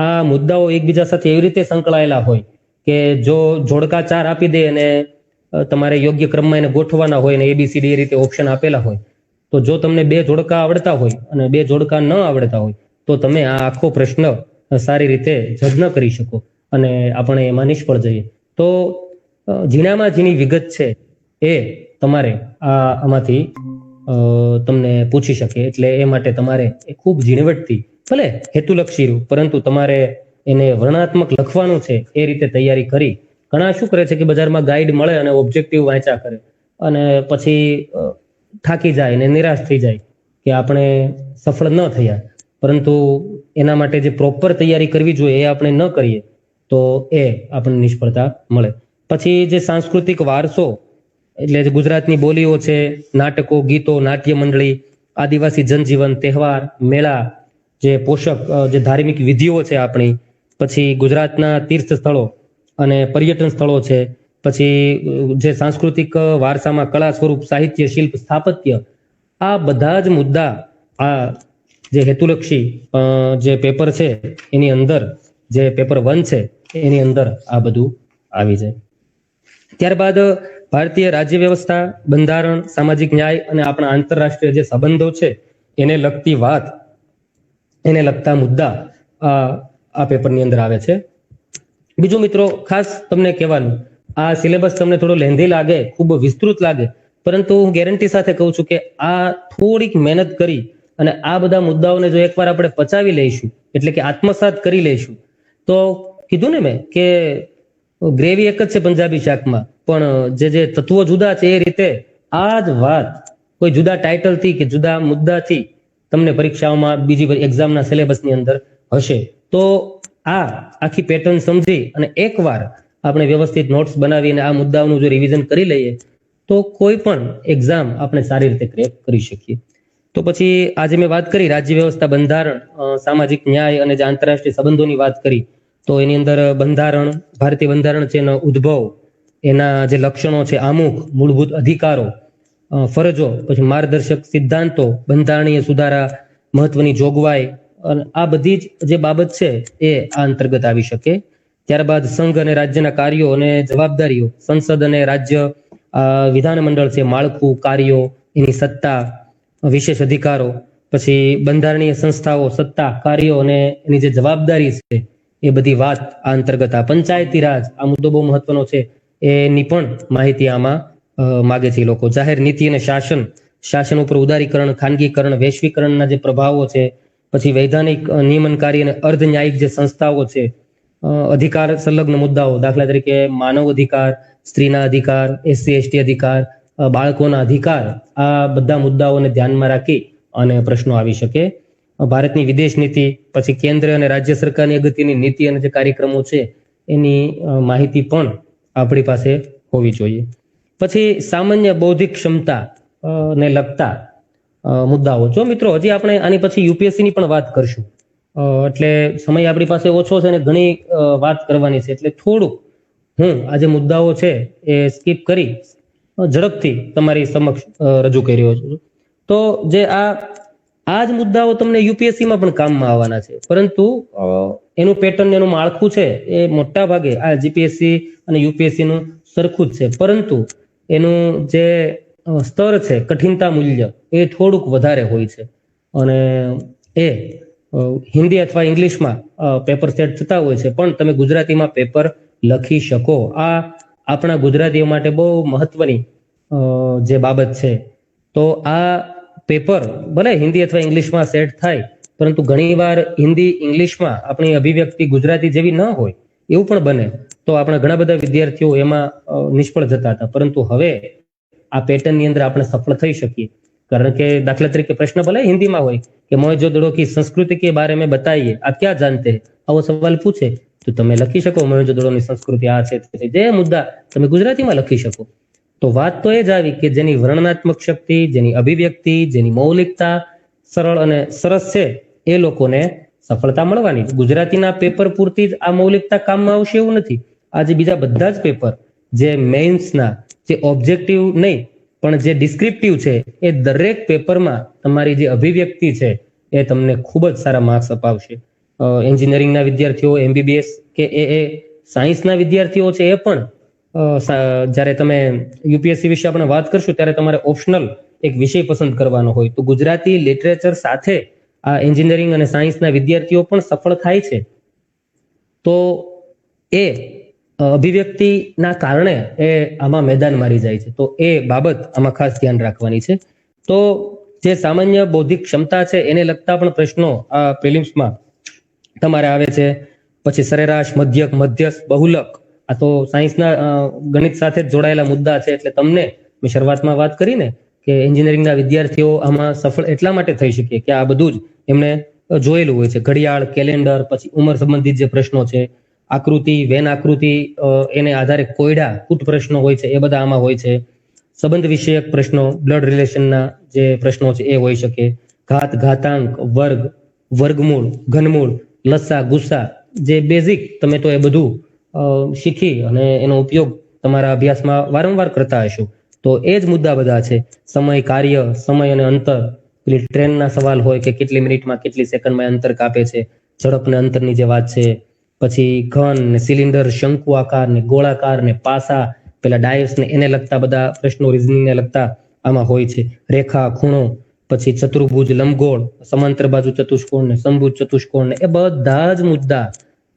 આ મુદ્દાઓ એકબીજા સાથે એવી રીતે સંકળાયેલા હોય કે જો જોડકા 4 આપી દે અને તમારે યોગ્ય ક્રમમાં એને ગોઠવાના હોય અને ABCD એ રીતે ઓપ્શન આપેલા હોય, તો જો તમને 2 જોડકા આવડતા હોય અને 2 જોડકા ન આવડતા હોય તો તમે આ આખો પ્રશ્ન સારી રીતે જજ ન કરી શકો અને આપણે એમાં નિષ્ફળ જઈએ. તો ઝીણામાં ઝીણી વિગત છે એ તમારે આમાંથી તમને પૂછી શકે, એટલે એ માટે તમારે ખૂબ ઝીણવટથી, ભલે હેતુલક્ષી રહ્યું, પરંતુ તમારે એને વર્ણનાત્મક લખવાનું છે એ રીતે તૈયારી કરી. ઘણા શું કરે છે કે બજારમાં ગાઈડ મળે અને ઓબ્જેક્ટિવ વાંચ્યા કરે અને પછી થાકી જાય ને નિરાશ થઈ જાય કે આપણે સફળ ન થયા, પરંતુ એના માટે જે પ્રોપર તૈયારી કરવી જોઈએ એ આપણે ન કરીએ તો એ આપણને નિષ્ફળતા મળે. પછી જે સાંસ્કૃતિક વારસો, એટલે જે ગુજરાતની બોલીઓ છે, નાટકો, ગીતો, નાટ્ય મંડળી, આદિવાસી જનજીવન, તહેવાર, મેળા, જે પોષક જે ધાર્મિક વિધિઓ છે આપણી, પછી ગુજરાતના તીર્થ સ્થળો અને પર્યટન સ્થળો છે, પછી જે સાંસ્કૃતિક વારસામાં કળા, સ્વરૂપ, સાહિત્ય, શિલ્પ, સ્થાપત્ય, આ બધા જ મુદ્દા આ જે હેતુલક્ષી જે પેપર છે એની અંદર, જે પેપર 1 છે એની અંદર આ બધું આવી જાય. ત્યારબાદ ભારતીય રાજ્ય વ્યવસ્થા, બંધારણ, સામાજિક ન્યાય અને આપણા આંતરરાષ્ટ્રીય જે સંબંધો છે એને લગતી વાત, એને લગતા મુદ્દા આ પેપરની અંદર આવે છે. બીજું મિત્રો ખાસ તમને કહેવાનું, આ સિલેબસ તમને થોડો લેન્ધી લાગે, ખૂબ વિસ્તૃત લાગે, પરંતુ હું ગેરંટી સાથે કહું છું કે આ થોડીક મહેનત કરી અને આ બધા મુદ્દાઓને જો એકવાર આપણે પચાવી લઈશું, એટલે કે આત્મસાત કરી લઈશું, તો કીધું ને મેં કે ગ્રેવી એક જ છે પંજાબી શાકમાં, પણ જે તત્વો જુદા છે એ રીતે આ જ વાત કોઈ જુદા ટાઇટલથી કે જુદા મુદ્દાથી તમને પરીક્ષાઓમાં બીજી એક્ઝામના સિલેબસની અંદર હશે. તો આ આખી પેટર્ન સમજી અને એકવાર આપણે વ્યવસ્થિત નોટ્સ બનાવીને આ મુદ્દાઓનું જો રિવિઝન કરી લઈએ તો કોઈ પણ એક્ઝામ આપણે સારી રીતે ક્રેક કરી શકીએ. તો પછી આજે મેં વાત કરી રાજ્ય વ્યવસ્થા, બંધારણ, સામાજિક ન્યાય અને જે આંતરરાષ્ટ્રીય સંબંધોની વાત કરી, તો એની અંદર બંધારણ, ભારતીય બંધારણ છે એનો ઉદ્ભવ, એના જે લક્ષણો છે, આમુખ, મૂળભૂત અધિકારો, ફરજો, પછી માર્ગદર્શક સિદ્ધાંતો, બંધારણીય સુધારા, મહત્વની જોગવાઈ, અને આ બધી જ જે બાબત છે એ આ અંતર્ગત આવી શકે. ત્યારબાદ સંઘ અને રાજ્યના કાર્યો અને જવાબદારીઓ, સંસદ અને રાજ્ય વિધાનમંડળ છે, માળખું, કાર્યો, એની સત્તા, વિશેષ અધિકારો, પછી બંધારણીય સંસ્થાઓ, સત્તા, કાર્યો અને એની જે જવાબદારી છે એ બધી વાત આ અંતર્ગત. આ પંચાયતી રાજ, આ મુદ્દો બહુ મહત્વનો છે, એની પણ માહિતી આમાં માગે છે લોકો. જાહેર નીતિ અને શાસન, શાસન ઉપર ઉદારીકરણ, ખાનગીકરણ, વૈશ્વિકરણના જે પ્રભાવો છે, પછી વૈધાનિક, નિયમનકારી અને અર્ધ ન્યાયિક જે સંસ્થાઓ છે, અધિકાર સંલગ્ન મુદ્દાઓ, દાખલા તરીકે માનવ અધિકાર, સ્ત્રીના અધિકાર, એસસી એસટી અધિકાર, બાળકોના અધિકાર, આ બધા મુદ્દાઓને ધ્યાનમાં રાખી અને પ્રશ્નો આવી શકે. ભારતની વિદેશ નીતિ, પછી કેન્દ્ર અને રાજ્ય સરકારની અગત્યની નીતિ અને જે કાર્યક્રમો છે એની માહિતી પણ આપણી પાસે હોવી જોઈએ. પછી સામાન્ય બૌદ્ધિક ક્ષમતા ને લગતા મુદ્દાઓ. જો મિત્રો હજી આપણે આની પછી યુપીએસસી ની પણ વાત કરશું, એટલે સમય આપણી પાસે ઓછો છે અને ઘણી વાત કરવાની છે, એટલે થોડુંક હું આ જે મુદ્દાઓ છે એ સ્કીપ કરી ઝડપથી તમારી સમક્ષ રજૂ કરી રહ્યો છું. તો જે આ જ મુદ્દાઓ તમને યુપીએસસી માં પણ કામમાં આવવાના છે, પરંતુ એનું પેટર્ન, એનું માળખું છે એ મોટા ભાગે આ જીપીએસસી અને યુપીએસસી નું સરખું જ છે, પરંતુ એનું જે સ્તર છે, કઠિનતા મૂલ્ય એ થોડુંક વધારે હોય છે, અને એ હિન્દી અથવા ઇંગ્લિશમાં પેપર સેટ થતા હોય છે, પણ તમે ગુજરાતીમાં પેપર લખી શકો. આ આપણા ગુજરાતીઓ માટે બહુ મહત્વની જે બાબત છે. તો આ પેપર ભલે હિન્દી અથવા ઇંગ્લિશમાં સેટ થાય, પરંતુ ઘણીવાર હિન્દી ઇંગ્લિશમાં આપણી અભિવ્યક્તિ ગુજરાતી જેવી ન હોય એવું પણ બને. તો આપણા ઘણા બધા વિદ્યાર્થીઓ એમાં નિષ્ફળ જતા હતા, પરંતુ હવે આ પેટર્નની અંદર આપણે સફળ થઈ શકીએ. કારણ કે દાખલા તરીકે પ્રશ્ન ભલે હિન્દીમાં હોય કે મોહેંજો-દડો કી સંસ્કૃતિ કે બારે મેં બતાઈએ, આપ ક્યાં જાનતે હૈ, આવો સવાલ પૂછે તો તમે લખી શકો મોહેંજો-દડોની સંસ્કૃતિ આ છે, જે મુદ્દા તમે ગુજરાતીમાં લખી શકો. તો વાત તો એ જ આવી કે જેની વર્ણનાત્મક શક્તિ, જેની અભિવ્યક્તિ, જેની મૌલિકતા સરળ અને સરસ છે, એ લોકોને સફળતા મળવાની. ગુજરાતીના પેપર પૂરતી જ આ મૌલિકતા કામમાં આવશે એવું નથી. આજે બીજા બધા જ પેપર, જે મેઇન્સના, જે ઓબ્જેક્ટિવ નહીં પણ જે ડિસ્ક્રિપ્ટિવ છે, એ દરેક પેપરમાં તમારી જે અભિવ્યક્તિ છે એ તમને ખૂબ જ સારા માર્ક્સ અપાવશે. એન્જિનિયરિંગના વિદ્યાર્થીઓ, એમબીબીએસ કે એ સાયન્સના વિદ્યાર્થીઓ છે, એ પણ જ્યારે તમે યુપીએસસી વિશે આપણે વાત કરશું ત્યારે તમારે ઓપ્શનલ એક વિષય પસંદ કરવાનો હોય, તો ગુજરાતી લિટરેચર સાથે આ એન્જિનિયરિંગ અને સાયન્સના વિદ્યાર્થીઓ પણ સફળ થાય છે. તો એ અભિવ્યક્તિના કારણે એ આમાં મેદાન મારી જાય છે. તો એ બાબત આમાં ખાસ ધ્યાન રાખવાની છે. તો જે સામાન્ય બૌદ્ધિક ક્ષમતા છે એને લગતા પણ પ્રશ્નો આ પ્રિલિમ્સમાં તમારે આવે છે. પછી સરેરાશ, મધ્યક, મધ્યસ્થ, બહુલક, આ તો સાયન્સના ગણિત સાથે જ જોડાયેલા મુદ્દા છે. એટલે તમને મેં શરૂઆતમાં વાત કરીને કે એન્જિનિયરિંગના વિદ્યાર્થીઓ આમાં સફળ એટલા માટે થઈ શકે કે આ બધું જ એમને જોયેલું હોય છે. ઘડિયાળ, કેલેન્ડર, પછી ઉંમર સંબંધિત જે પ્રશ્નો છે, આકૃતિ, વેન આકૃતિ, એને આધારે કોયડા, કૂટ પ્રશ્નો હોય છે, એ બધા આમાં હોય છે. સંબંધ વિષયક પ્રશ્નો, બ્લડ રિલેશનના જે પ્રશ્નો છે એ હોઈ શકે. ઘાત, ઘાતાંક, વર્ગ, વર્ગમૂળ, ઘનમૂળ, લસા, ગુસ્સા, જે બેઝિક તમે તો એ બધું શીખી અને એનો ઉપયોગ તમારા અભ્યાસમાં વારંવાર કરતા હશો. તો એ જ મુદ્દા બધા છે. સમય, કાર્ય, સમય અને અંતર, પેલી ટ્રેનના સવાલ હોય કે કેટલી મિનિટમાં કેટલી સેકન્ડમાં અંતર કાપે છે, ઝડપ ને અંતરની જે વાત છે. પછી ઘન ને સિલિન્ડર, શંકુ આકાર ને ગોળાકાર ને પાસા, પેલા ડાયસ ને એને લગતા બધા પ્રશ્નો, રિઝનિંગ ને લગતા આમાં હોય છે. રેખા, ખૂણો, પછી ચતુર્ભુજ, લંબગોળ, સમાંતર બાજુ ચતુષ્કોણ ને સમભુજ ચતુષ્કોણ ને એ બધા જ મુદ્દા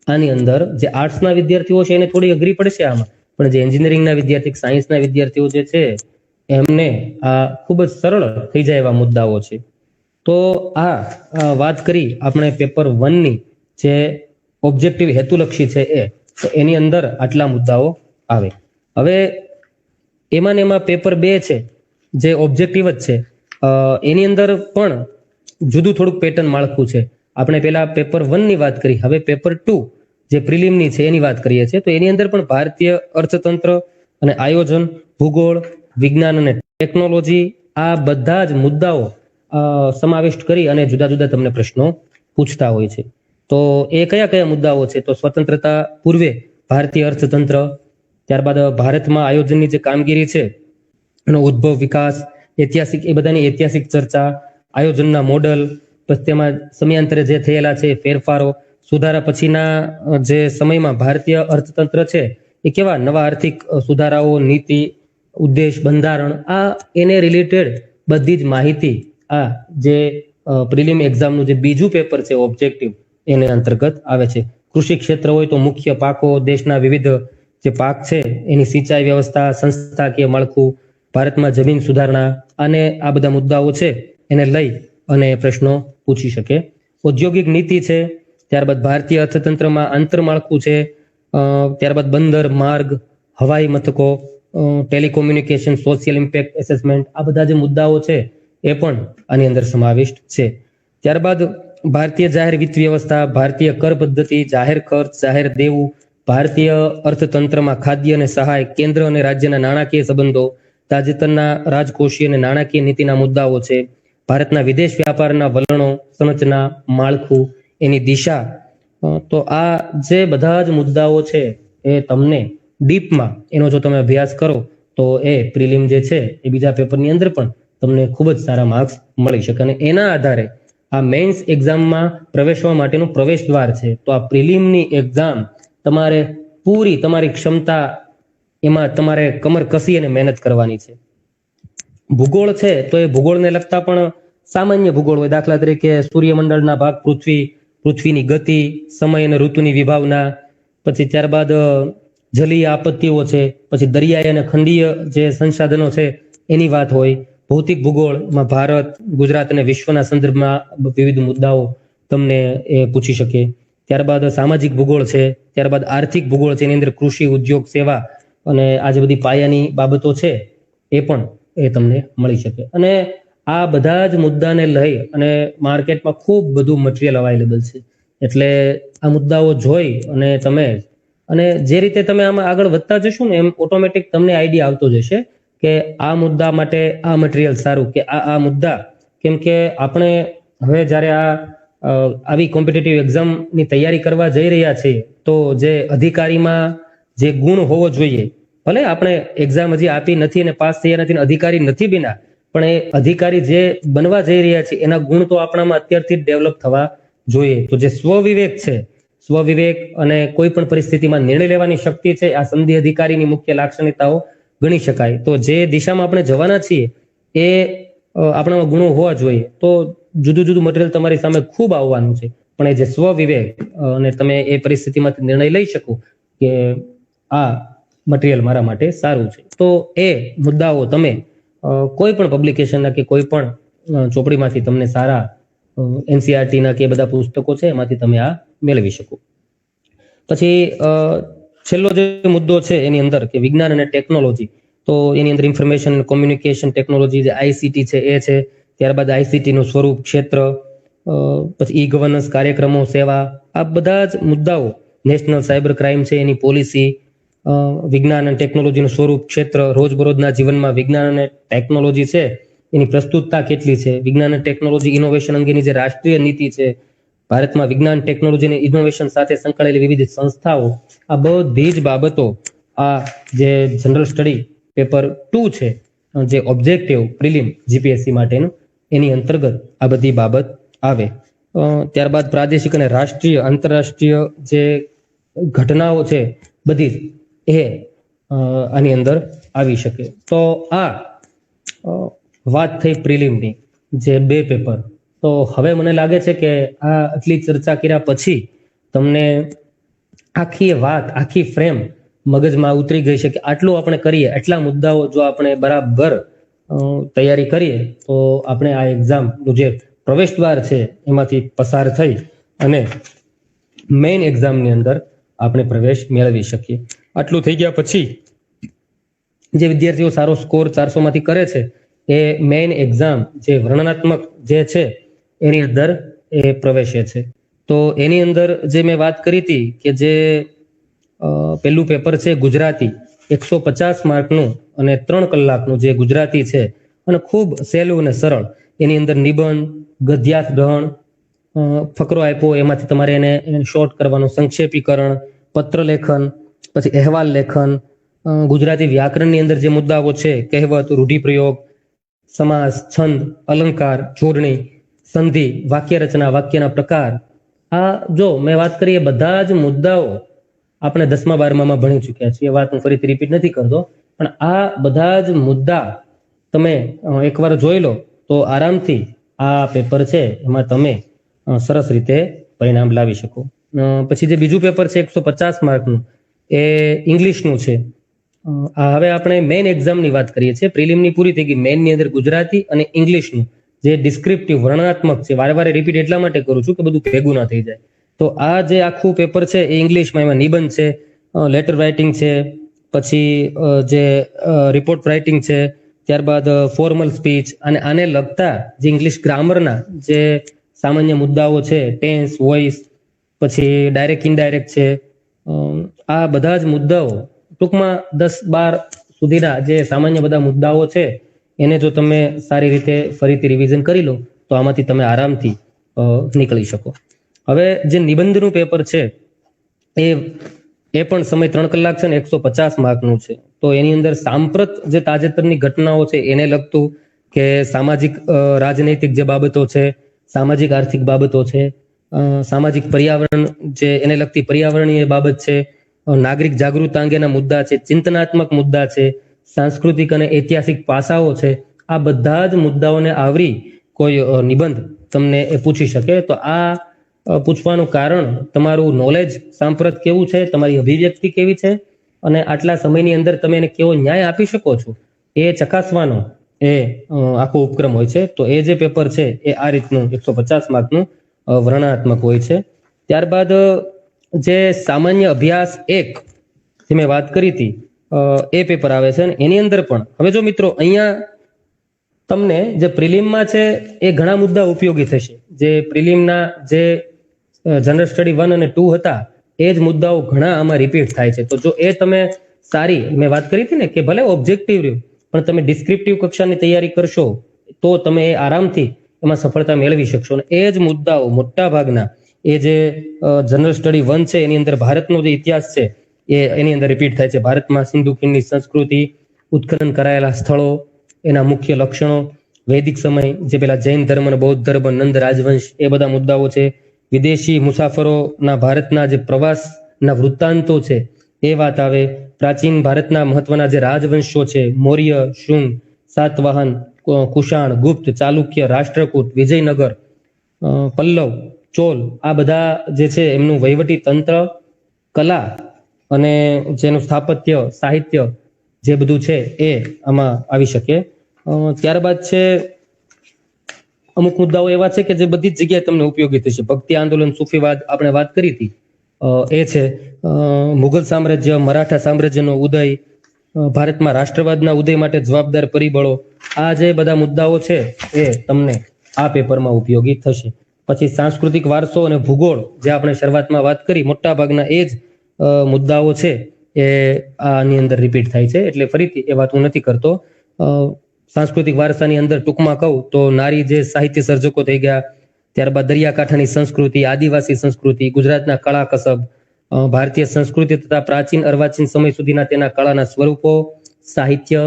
આની અંદર જે આર્ટ્સના વિદ્યાર્થીઓ છે એને થોડી અઘરી પડશે આમાં, પણ જે એન્જિનિયરિંગના વિદ્યાર્થી, સાયન્સના વિદ્યાર્થીઓ જે છે એમને આ ખૂબ જ સરળ થઈ જાય એવા મુદ્દાઓ છે. તો આ વાત કરી આપણે પેપર 1 ની જે ઓબ્જેક્ટિવ હેતુલક્ષી છે તો એની અંદર આટલા મુદ્દાઓ આવે. હવે એમાં ને એમાં પેપર 2 છે જે ઓબ્જેક્ટિવ જ છે, એની અંદર પણ જુદું થોડુંક પેટર્ન માળખું છે. આપણે પેલા પેપર 1 ની વાત કરી, હવે પેપર 2 જે પ્રિલિમની છે એની વાત કરીએ છીએ. તો એની અંદર પણ ભારતીય અર્થતંત્ર અને આયોજન, ભૂગોળ, વિજ્ઞાન અને ટેકનોલોજી આ બધા જ મુદ્દાઓ સમાવિષ્ટ કરી અને જુદા જુદા તમને પ્રશ્નો પૂછતા હોય છે. તો એ કયા કયા મુદ્દાઓ છે? તો સ્વતંત્રતા પૂર્વે ભારતીય અર્થતંત્ર, ત્યારબાદ ભારતમાં આયોજનની જે કામગીરી છે એનો ઉદ્ભવ, વિકાસ, ઐતિહાસિક, એ બધાની ઐતિહાસિક ચર્ચા, આયોજનના મોડલ, પછી તેમાં સમયાંતરે જે થયેલા છે ફેરફારો, સુધારા પછીના જે સમયમાં ભારતીય અર્થતંત્ર છે એ કેવા નવા આર્થિક સુધારાઓ, નીતિ, ઉદ્દેશ, બંધારણ, આ એને રિલેટેડ બધી જ માહિતી આ જે પ્રિલિમ એક્ઝામનું જે બીજું પેપર છે ઓબ્જેક્ટિવ એને અંતર્ગત આવે છે. કૃષિ ક્ષેત્ર હોય તો મુખ્ય પાકો, દેશના વિવિધ જે પાક છે એની સિંચાઈ વ્યવસ્થા, સંસ્થાકીય માળખું, ભારતમાં જમીન સુધારણા અને આ બધા મુદ્દાઓ છે એને લઈ અને પ્રશ્નો પૂછી શકે. ઔદ્યોગિક નીતિ છે, ત્યારબાદ ભારતીય અર્થતંત્રમાં આંતરમાળખું છે, ત્યારબાદ બંદર, માર્ગ, હવાઈ મથકો, ટેલિકોમ્યુનિકેશન, સોશિયલ ઇમ્પેક્ટ એસેસમેન્ટ, આ બધા જે મુદ્દાઓ છે એ પણ આની અંદર સમાવિષ્ટ છે. ત્યારબાદ ભારતીય જાહેર વિત્ત વ્યવસ્થા, ભારતીય કર પદ્ધતિ, જાહેર ખર્ચ, જાહેર દેવું, ભારતીય અર્થતંત્રમાં ખાદ્ય અને સહાય, કેન્દ્ર અને રાજ્યના નાણાકીય સંબંધો, તાજેતરના રાજકોષીય અને નાણાકીય નીતિના મુદ્દાઓ છે, ભારતના વિદેશ વ્યાપારના વલણો, સંરચના, માળખું, એની દિશા. તો આ જે બધા જ મુદ્દાઓ છે એ તમને ડીપમાં એનો જો તમે અભ્યાસ કરો તો એ પ્રિલિમ જે છે એ બીજા પેપરની અંદર પણ તમને ખૂબ જ સારા માર્ક્સ મળી શકે. અને એના આધારે આ મેઇન્સ એક્ઝામમાં પ્રવેશવા માટેનું પ્રવેશ દ્વાર છે. તો આ પ્રિલિમની એક્ઝામ તમારે પૂરી તમારી ક્ષમતા એમાં તમારે કમર કસી અને મહેનત કરવાની છે. ભૂગોળ છે તો એ ભૂગોળને લગતા પણ સામાન્ય ભૂગોળ હોય, દાખલા તરીકે સૂર્યમંડળના ભાગ, પૃથ્વી, પૃથ્વીની ગતિ, સમય અને ઋતુની વિભાવના, પછી ત્યારબાદ જલીય આપત્તિઓ છે, પછી દરિયાઈ અને ખંડીય જે સંસાધનો છે એની વાત હોય. ભૌતિક ભૂગોળમાં ભારત, ગુજરાત અને વિશ્વના સંદર્ભમાં વિવિધ મુદ્દાઓ તમને એ પૂછી શકે. ત્યારબાદ સામાજિક ભૂગોળ છે, ત્યારબાદ આર્થિક ભૂગોળ છે, એની અંદર કૃષિ, ઉદ્યોગ, સેવા અને આ જે બધી પાયાની બાબતો છે એ પણ એ તમને મળી શકે. અને આ બધા જ મુદ્દાને લઈ અને માર્કેટમાં ખૂબ બધું મટીરિયલ અવેલેબલ છે. એટલે આ મુદ્દાઓ જોઈ અને તમે અને જે રીતે તમે આમાં આગળ વધતા જશો ને એમ ઓટોમેટિક તમને આઈડિયા આવતો જશે કે આ મુદ્દા માટે આ મટીરિયલ સારું, કે આ મુદ્દા, કેમ કે આપણે હવે જ્યારે આવી કોમ્પિટિટિવ એક્ઝામની તૈયારી કરવા જઈ રહ્યા છીએ તો જે અધિકારીમાં જે ગુણ હોવો જોઈએ, ભલે આપણે એક્ઝામ હજી આપી નથી અને પાસ થયા નથી, અધિકારી નથી બિના, પણ એ અધિકારી જે બનવા જઈ રહ્યા છે એના ગુણ તો આપણામાં અત્યારથી જ ડેવલપ થવા જોઈએ. તો જે સ્વવિવેક છે, સ્વવિવેક અને કોઈ પણ પરિસ્થિતિમાં નિર્ણય લેવાની શક્તિ છે, આ સંધિ અધિકારીની મુખ્ય લાક્ષણિકતાઓ ગણી શકાય. તો જે દિશામાં આપણે જવાના છીએ એ આપણામાં ગુણો હોવા જોઈએ. તો જુદું જુદું મટીરિયલ તમારી સામે ખૂબ આવવાનું છે, પણ એ જે સ્વવિવેક અને તમે એ પરિસ્થિતિમાંથી નિર્ણય લઈ શકો કે આ મટીરિયલ મારા માટે સારું છે, તો એ મુદ્દાઓ તમે કોઈ પણ પબ્લિકેશનના કે કોઈ પણ ચોપડીમાંથી તમને સારા એનસીઆરટીના કે બધા પુસ્તકો છે એમાંથી તમે આ મેળવી શકો. પછી છેલ્લો જે મુદ્દો છે એની અંદર કે વિજ્ઞાન અને ટેકનોલોજી, તો એની અંદર ઇન્ફોર્મેશન કોમ્યુનિકેશન ટેકનોલોજી જે આઈસીટી છે એ છે. ત્યારબાદ આઈસીટી નું સ્વરૂપ, ક્ષેત્ર, પછી ઈ ગવર્નન્સ, કાર્યક્રમો, સેવા, આ બધા જ મુદ્દાઓ, નેશનલ સાયબર ક્રાઇમ છે એની પોલિસી, વિજ્ઞાન અને ટેકનોલોજીનું સ્વરૂપ, ક્ષેત્ર, રોજબરોજના જીવનમાં વિજ્ઞાન અને ટેકનોલોજી છે એની પ્રસ્તુતતા કેટલી છે, વિજ્ઞાન અને ટેકનોલોજી ઇનોવેશન અંગેની જે રાષ્ટ્રીય નીતિ છે, ભારતમાં વિજ્ઞાન, ટેકનોલોજી અને ઇનોવેશન સાથે સંકળાયેલી વિવિધ સંસ્થાઓ, આ બધી જ બાબતો આ જે જનરલ સ્ટડી પેપર 2 છે જે ઓબ્જેક્ટિવ પ્રિલિમ જીપીએસસી માટેનું, એની અંતર્ગત આ બધી બાબત આવે. ત્યારબાદ પ્રાદેશિક અને રાષ્ટ્રીય, આંતરરાષ્ટ્રીય જે ઘટનાઓ છે બધી એ આની અંદર આવી શકે. તો આ વાત થઈ પ્રિલિમની. જે 2 પેપર. તો હવે મને લાગે છે કે આ આટલી ચર્ચા કર્યા પછી તમને આખી વાત, આખી ફ્રેમ મગજમાં ઉતરી ગઈ છે કે આટલું આપણે કરીએ, એટલા મુદ્દાઓ જો આપણે બરાબર તૈયારી કરીએ તો આપણે આ એક્ઝામનું જે પ્રવેશ દ્વાર છે એમાંથી પસાર થઈ અને મેઇન એક્ઝામની અંદર આપણે પ્રવેશ મેળવી શકીએ. આટલું થઈ ગયા પછી જે વિદ્યાર્થીઓ સારો સ્કોર 400 માંથી કરે છે એ મેઇન એક્ઝામ જે વર્ણનાત્મક જે છે એની અંદર એ પ્રવેશે છે. તો એની અંદર જે મેં વાત કરી હતી કે જે પહેલું પેપર છે ગુજરાતી 150 માર્કનું અને 3 કલાકનું જે ગુજરાતી છે અને ખૂબ સહેલું અને સરળ. એની અંદર નિબંધ, ગદ્યાર્થ ગ્રહણ, ફકરો આપ્યો, એમાંથી તમારે એને શોર્ટ કરવાનું, સંક્ષેપીકરણ, પત્ર લેખન, પછી અહેવાલ લેખન, ગુજરાતી વ્યાકરણની અંદર જે મુદ્દાઓ છે કહેવત, રૂઢિપ્રયોગ, સમાસ, છંદ, અલંકાર, જોડણી, સંધિ, વાક્ય રચના, વાક્યના પ્રકાર. આ જો મેં વાત કરી એ બધા જ મુદ્દાઓ આપણે 10મા 12મામાં ભણી ચૂક્યા છીએ. એ વાત હું ફરીથી રિપીટ નથી કરતો, પણ આ બધા જ મુદ્દા તમે એકવાર જોઈ લો તો આરામથી આ પેપર છે એમાં તમે સરસ રીતે પરિણામ લાવી શકો. પછી જે બીજું પેપર છે 150 માર્કનું એ ઇંગ્લિશનું છે. હવે આપણે મેઇન એક્ઝામની વાત કરીએ છીએ. પ્રિલિમની પૂરી થઈ ગઈ, મેઇનની અંદર ગુજરાતી અને ઇંગ્લિશનું જે ડિસ્ક્રિપ્ટિવ વર્ણનાત્મક છે, વારે વારે રિપીટ એટલા માટે કરું છું કે બધું ભેગું ના થઈ જાય. તો આ જે આખું પેપર છે એ ઇંગ્લિશમાં, એમાં નિબંધ છે, લેટર રાઇટિંગ છે, પછી જે રિપોર્ટ રાઇટિંગ છે, ત્યારબાદ ફોર્મલ સ્પીચ અને આને લગતા જે ઇંગ્લિશ ગ્રામરના જે સામાન્ય મુદ્દાઓ છે, ટેન્સ, વોઇસ, પછી ડાયરેક્ટ ઇનડાયરેક્ટ છે, આ બધા જ મુદ્દાઓ ટૂંકમાં 10-12 સુધીના જે સામાન્ય બધા મુદ્દાઓ છે એને જો તમે સારી રીતે ફરીથી રિવિઝન કરી લો તો આમાંથી તમે આરામથી નીકળી શકો. હવે જે નિબંધનું પેપર છે એ પણ સમય 3 કલાક છે ને 150 માર્કનું છે. તો એની અંદર સાંપ્રત જે તાજેતરની ઘટનાઓ છે એને લગતું કે સામાજિક રાજનૈતિક જે બાબતો છે, સામાજિક આર્થિક બાબતો છે, સામાજિક પર્યાવરણ જે એને લગતી પર્યાવરણીય બાબત છે, નાગરિક જાગૃતતા અંગેના મુદ્દા છે, ચિંતનાત્મક મુદ્દા છે, સાંસ્કૃતિક અને ઐતિહાસિક પાસાઓ છે. આ બધા જ મુદ્દાઓને આવરી કોઈ નિબંધ તમને એ પૂછી શકે. તો આ પૂછવાનું કારણ તમારું નોલેજ સાંપ્રત કેવું છે, તમારી અભિવ્યક્તિ કેવી છે અને આટલા સમયની અંદર તમે એને કેવો ન્યાય આપી શકો છો એ ચકાસવાનો એ આખો ઉપક્રમ હોય છે. તો એ જે પેપર છે એ આ રીતનું 150 માર્કનું વર્ણનાત્મક હોય છે. ત્યારબાદ જે સામાન્ય અભ્યાસ 1 જે મેં વાત કરી હતી એ પેપર આવે છે અને એની અંદર પણ હવે જો મિત્રો અહીંયા તમને જે પ્રિલિમમાં છે એ ઘણા મુદ્દા ઉપયોગી થશે. જે પ્રિલિમના જે જનરલ સ્ટડી 1 અને 2 હતા એ જ મુદ્દાઓ ઘણા આમાં રિપીટ થાય છે. તો જો એ તમે સારી, મેં વાત કરી હતી ને કે ભલે ઓબ્જેક્ટિવ રહ્યું પણ તમે ડિસ્ક્રિપ્ટિવ કક્ષાની તૈયારી કરશો તો તમે એ આરામથી એમાં સફળતા મેળવી શકશો. અને એ જ મુદ્દાઓ મોટા ભાગના એ જે જનરલ સ્ટડી 1 છે એની અંદર ભારતનો જે ઇતિહાસ છે એની અંદર રિપીટ થાય છે. ભારતમાં સિંધુ ખીણની સંસ્કૃતિ, ઉત્ખનન કરાયેલા સ્થળો, એના મુખ્ય લક્ષણો, વૈદિક સમય, જે પેલા જૈન ધર્મ અને બૌદ્ધ ધર્મ, નંદ રાજવંશ, એ બધા મુદ્દાઓ છે. વિદેશી મુસાફરોના ભારતના જે પ્રવાસના વૃત્તાંતો છે એ વાત આવે. પ્રાચીન ભારતના મહત્વના જે રાજવંશો છે, મૌર્ય, શુંગ, સાતવાહન, કુષાણ, ગુપ્ત, ચાલુક્ય, રાષ્ટ્રકૂટ, વિજયનગર, પલ્લવ, ચોલ, આ બધા જે છે એમનું વહીવટી તંત્ર, કલા અને જેનું સ્થાપત્ય, સાહિત્ય જે બધું છે એ આમાં આવી શકે. ત્યારબાદ છે અમુક મુદ્દાઓ એવા છે કે જે બધી જ જગ્યાએ તમને ઉપયોગી થશે. ભક્તિ આંદોલન, સૂફીવાદ આપણે વાત કરી હતી એ છે. મુઘલ સામ્રાજ્ય, મરાઠા સામ્રાજ્યનો ઉદય, ભારતમાં રાષ્ટ્રવાદના ઉદય માટે જવાબદાર પરિબળો, આ જે બધા મુદ્દાઓ છે એ તમને આ પેપરમાં ઉપયોગી થશે. પછી સાંસ્કૃતિક વારસો અને ભૂગોળ જે આપણે શરૂઆતમાં વાત કરી, મોટા ભાગના એ જ મુદ્દાઓ છે એ આની અંદર રિપીટ થાય છે. એટલે ફરીથી એ વાત હું નથી કરતો. સાંસ્કૃતિક વારસાની અંદર ટૂંકમાં કહું તો નારી જે સાહિત્ય સર્જકો થઈ ગયા, ત્યારબાદ દરિયાકાંઠાની સંસ્કૃતિ, આદિવાસી સંસ્કૃતિ, ગુજરાતના કળા કસબ, ભારતીય સંસ્કૃતિ તથા પ્રાચીન અર્વાચીન સમય સુધીના તેના કળાના સ્વરૂપો, સાહિત્ય,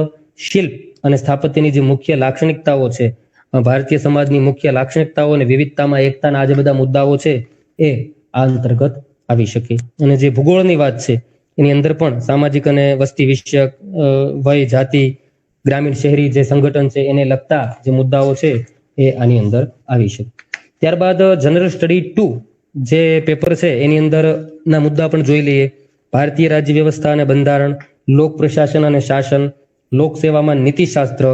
શિલ્પ અને સ્થાપત્યની જે મુખ્ય લાક્ષણિકતાઓ છે, ભારતીય સમાજની મુખ્ય લાક્ષણિકતાઓ અને વિવિધતામાં એકતાના આ જે બધા મુદ્દાઓ છે એ આ અંતર્ગત આવી શકે. અને જે ભૂગોળની વાત છે એની અંદર પણ સામાજિક અને વસ્તી વિષયક, વય, જાતિ, ગ્રામીણ શહેરી જે સંગઠન છે એને લગતા જે મુદ્દાઓ છે એ આની અંદર આવી શકે. ત્યારબાદ જનરલ સ્ટડી 2 જે પેપર છે એની અંદર ના મુદ્દા પણ જોઈ લઈએ. ભારતીય રાજ્ય વ્યવસ્થા અને બંધારણ, લોક પ્રશાસન અને શાસન, લોક સેવામાં નીતિશાસ્ત્ર,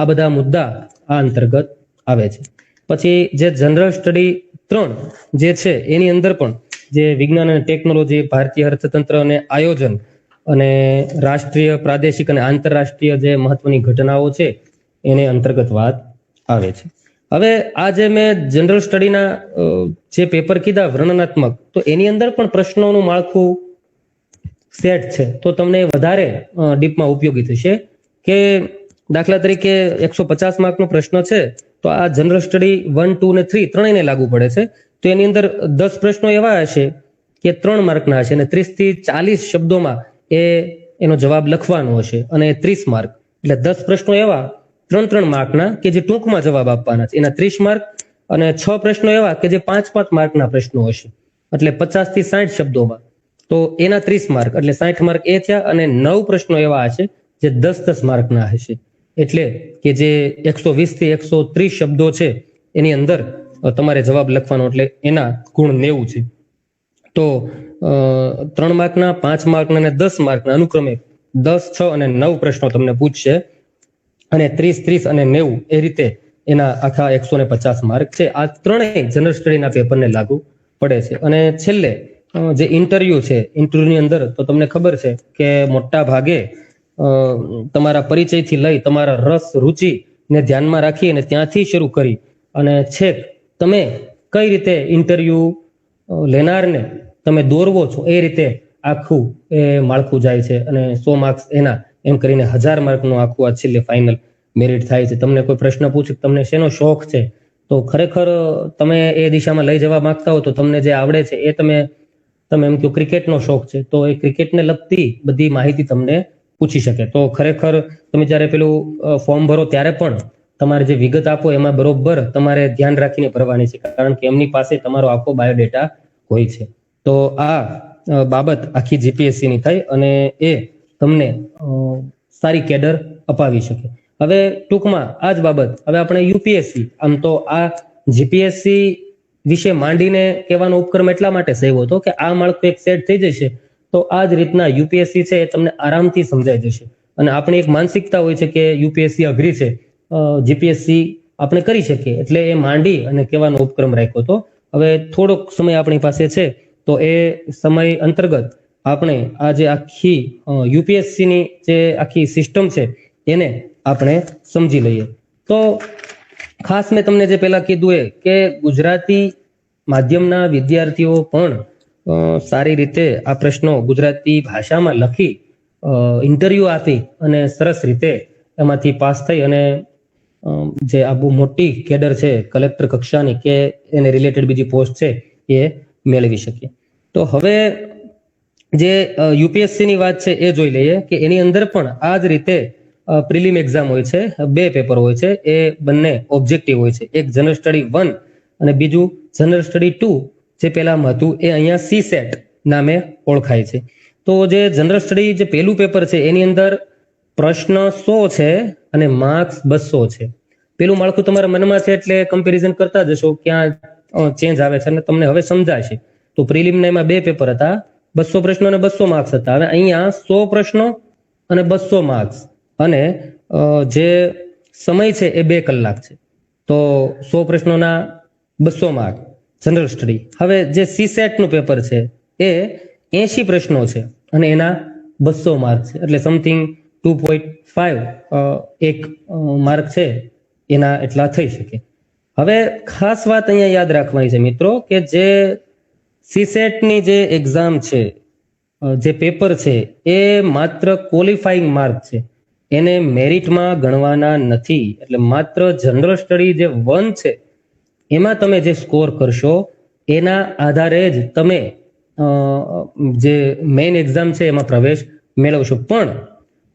આ બધા મુદ્દા આ અંતર્ગત આવે છે. પછી જે જનરલ સ્ટડી 3 જે છે એની અંદર પણ જે વિજ્ઞાન અને ટેકનોલોજી, ભારતીય અર્થતંત્ર અને આયોજન અને રાષ્ટ્રીય, પ્રાદેશિક અને આંતરરાષ્ટ્રીય જે મહત્વની ઘટનાઓ છે એને અંતર્ગત વાત આવે છે. હવે આ જે મેં જનરલ સ્ટડીના જે પેપર કીધા વર્ણનાત્મક, તો એની અંદર પણ પ્રશ્નોનું માળખું સેટ છે તો તમને વધારે ડીપમાં ઉપયોગી થશે. કે દાખલા તરીકે 150 માર્કનો પ્રશ્ન છે તો આ જનરલ સ્ટડી 1, 2 અને 3 ત્રણેયને લાગુ પડે છે. તો એની અંદર 10 પ્રશ્નો એવા હશે કે 3 માર્કના હશે અને 30 થી 40 શબ્દોમાં એનો જવાબ લખવાનો હશે અને 30 માર્ક. એટલે 10 પ્રશ્નો એવા 3 માર્કના કે જે ટૂંકમાં જવાબ આપવાના છે, એના 30 માર્ક, અને 6 પ્રશ્નો એવા કે જે 5 માર્કના પ્રશ્નો હશે એટલે 50 થી 60 શબ્દોમાં, તો એના 30 માર્ક એટલે 60 માર્ક એ થયા. અને 9 પ્રશ્નો એવા હશે જે 10 માર્કના હશે એટલે કે જે 120 થી 130 શબ્દો છે એની અંદર તમારે જવાબ લખવાનો, એટલે એના ગુણ 90 છે. તો 3 માર્કના, 5 માર્કના અને 10 માર્કના અનુક્રમે 10, 6 અને 9 પ્રશ્નો તમને પૂછશે અને 30, 30 અને 90 એ રીતે એના આખા 150 માર્ક છે. આ ત્રણેય જનરલ સ્ટડીના પેપરને લાગુ પડે છે. અને છેલ્લે જે ઇન્ટરવ્યુ છે, ઇન્ટરવ્યુની અંદર તો તમને ખબર છે કે મોટા ભાગે તમારા પરિચયથી લઈ તમારા રસ, રુચિ ને ધ્યાનમાં રાખી અને ત્યાંથી શરૂ કરી અને છેક તમે કઈ રીતે ઇન્ટરવ્યુ લેનારને તમે દોરવો છો એ રીતે આખું એ માળખું જાય છે. અને 100 માર્ક્સ એના એમ કરીને 1000 માર્કનું આખું આ છેલ્લે ફાઇનલ મેરિટ થાય છે. તમને કોઈ પ્રશ્ન પૂછે તમને શેનો શોખ છે, તો ખરેખર તમે એ દિશામાં લઈ જવા માંગતા હો તો તમને જે આવડે છે એ તમે એમ કહો ક્રિકેટનો શોખ છે તો એ ક્રિકેટને લગતી બધી માહિતી તમને પૂછી શકે. તો ખરેખર તમે જ્યારે પેલું ફોર્મ ભરો ત્યારે પણ તમારે જે વિગત આપો એમાં બરોબર તમારે ધ્યાન રાખીને ભરવાની છે, કારણ કે એમની પાસે તમારો આખો બાયોડેટા હોય છે. તો આ બાબત આખી જીપીએસસી ની થાય અને એ તમને સારી કેડર અપાવી શકે. હવે ટૂંકમાં આ જ બાબત હવે આપણે યુપીએસસી, આમ તો આ જીપીએસસી વિશે માંડીને કહેવાનો ઉપક્રમ એટલા માટે સેવો હતો કે આ માળખું એક સેટ થઈ જશે તો આ જ રીતના યુપીએસસી છે એ તમને આરામથી સમજાઈ જશે. અને આપણી એક માનસિકતા હોય છે કે યુપીએસસી અઘરી છે, જીપીએસસી આપણે કરી શકીએ, એટલે એ માંડી અને કહેવાનો ઉપક્રમ રાખ્યો હતો. હવે થોડોક સમય આપણી પાસે છે તો એ સમય અંતર્ગત આપણે આ જે આખી યુપીએસસી ની જે આખી સિસ્ટમ છે એને આપણે સમજી લઈએ. તો ખાસ મેં તમને જે પહેલા કીધું એ કે ગુજરાતી માધ્યમના વિદ્યાર્થીઓ પણ સારી રીતે આ પ્રશ્નો ગુજરાતી ભાષામાં લખી ઇન્ટરવ્યુ આપી અને સરસ રીતે એમાંથી પાસ થઈ અને જે આ બહુ મોટી કેડર છે કલેક્ટર કક્ષાની કે એને રિલેટેડ બીજી પોસ્ટ છે એ મેળવી શકીએ. તો હવે જે યુપીએસસી ની વાત છે એ જોઈ લઈએ કે એની અંદર પણ આ જ રીતે પ્રિલિમ એક્ઝામ હોય છે, 2 પેપર હોય છે, એ બંને ઓબ્જેક્ટિવ હોય છે. એક જનરલ સ્ટડી 1 અને બીજું જનરલ સ્ટડી 2 જે પહેલામાં હતું એ અહીંયા સીસેટ નામે ઓળખાય છે. તો જે જનરલ સ્ટડી જે પહેલું પેપર છે એની અંદર પ્રશ્ન 100 છે અને માર્ક્સ 200 છે. પેલું માળખું તમારા મનમાં છે એટલે કમ્પેરિઝન કરતા જશો ક્યાં ચેન્જ આવે છે અને તમને હવે સમજાશે. તો પ્રિલિમના એમાં 2 પેપર હતા, 200 પ્રશ્નો અને 200 માર્ક્સ હતા. હવે અહીંયા 100 પ્રશ્નો અને 200 માર્ક્સ અને જે સમય છે એ 2 કલાક છે. તો 100 પ્રશ્નોના 200 માર્ક જનરલ સ્ટડી. હવે જે સીસેટ નું પેપર છે એ 80 પ્રશ્નો છે અને એના 200 માર્ક છે, એટલે સમથિંગ 2.5 એક માર્ક છે એના એટલા થઈ શકે. હવે ખાસ વાત અહીંયા યાદ રાખવાની છે મિત્રો કે જે સીસેટ ની જે એક્ઝામ છે, જે પેપર છે એ માત્ર ક્વોલિફાઈંગ માર્ક છે, એને મેરિટમાં ગણવાના નથી. એટલે માત્ર જનરલ સ્ટડી જે 1 છે એમાં તમે જે સ્કોર કરશો એના આધારે જ તમે જે મેઇન એક્ઝામ છે એમાં પ્રવેશ મેળવશો. પણ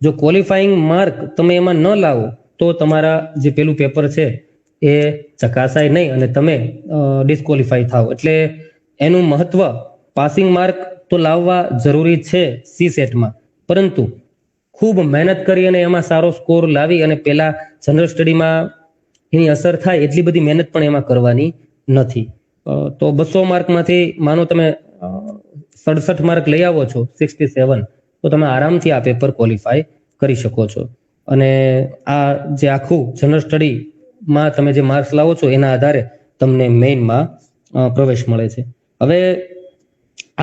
જો ક્વોલિફાઈંગ માર્ક તમે એમાં ન લાવો તો તમારા જે પેલું પેપર છે એ ચકાસાય નહીં અને તમે ડિસ્ક્વોલિફાય થાવ. એટલે એનું મહત્વ, પાસિંગ માર્ક તો લાવવા જરૂરી છે સીસેટમાં, પરંતુ ખૂબ મહેનત કરી અને એમાં સારો સ્કોર લાવી અને પેલા જનરલ સ્ટડીમાં એની અસર થાય એટલી બધી મહેનત પણ એમાં કરવાની નથી. તો 200 માર્કમાંથી માનો તમે 67 માર્ક લઈ આવો છો, 67, તો તમે આરામથી આ પેપર ક્વોલિફાય કરી શકો છો. અને આ જે આખું જનરલ સ્ટડીમાં તમે જે માર્ક્સ લાવો છો એના આધારે તમને મેઇનમાં પ્રવેશ મળે છે. હવે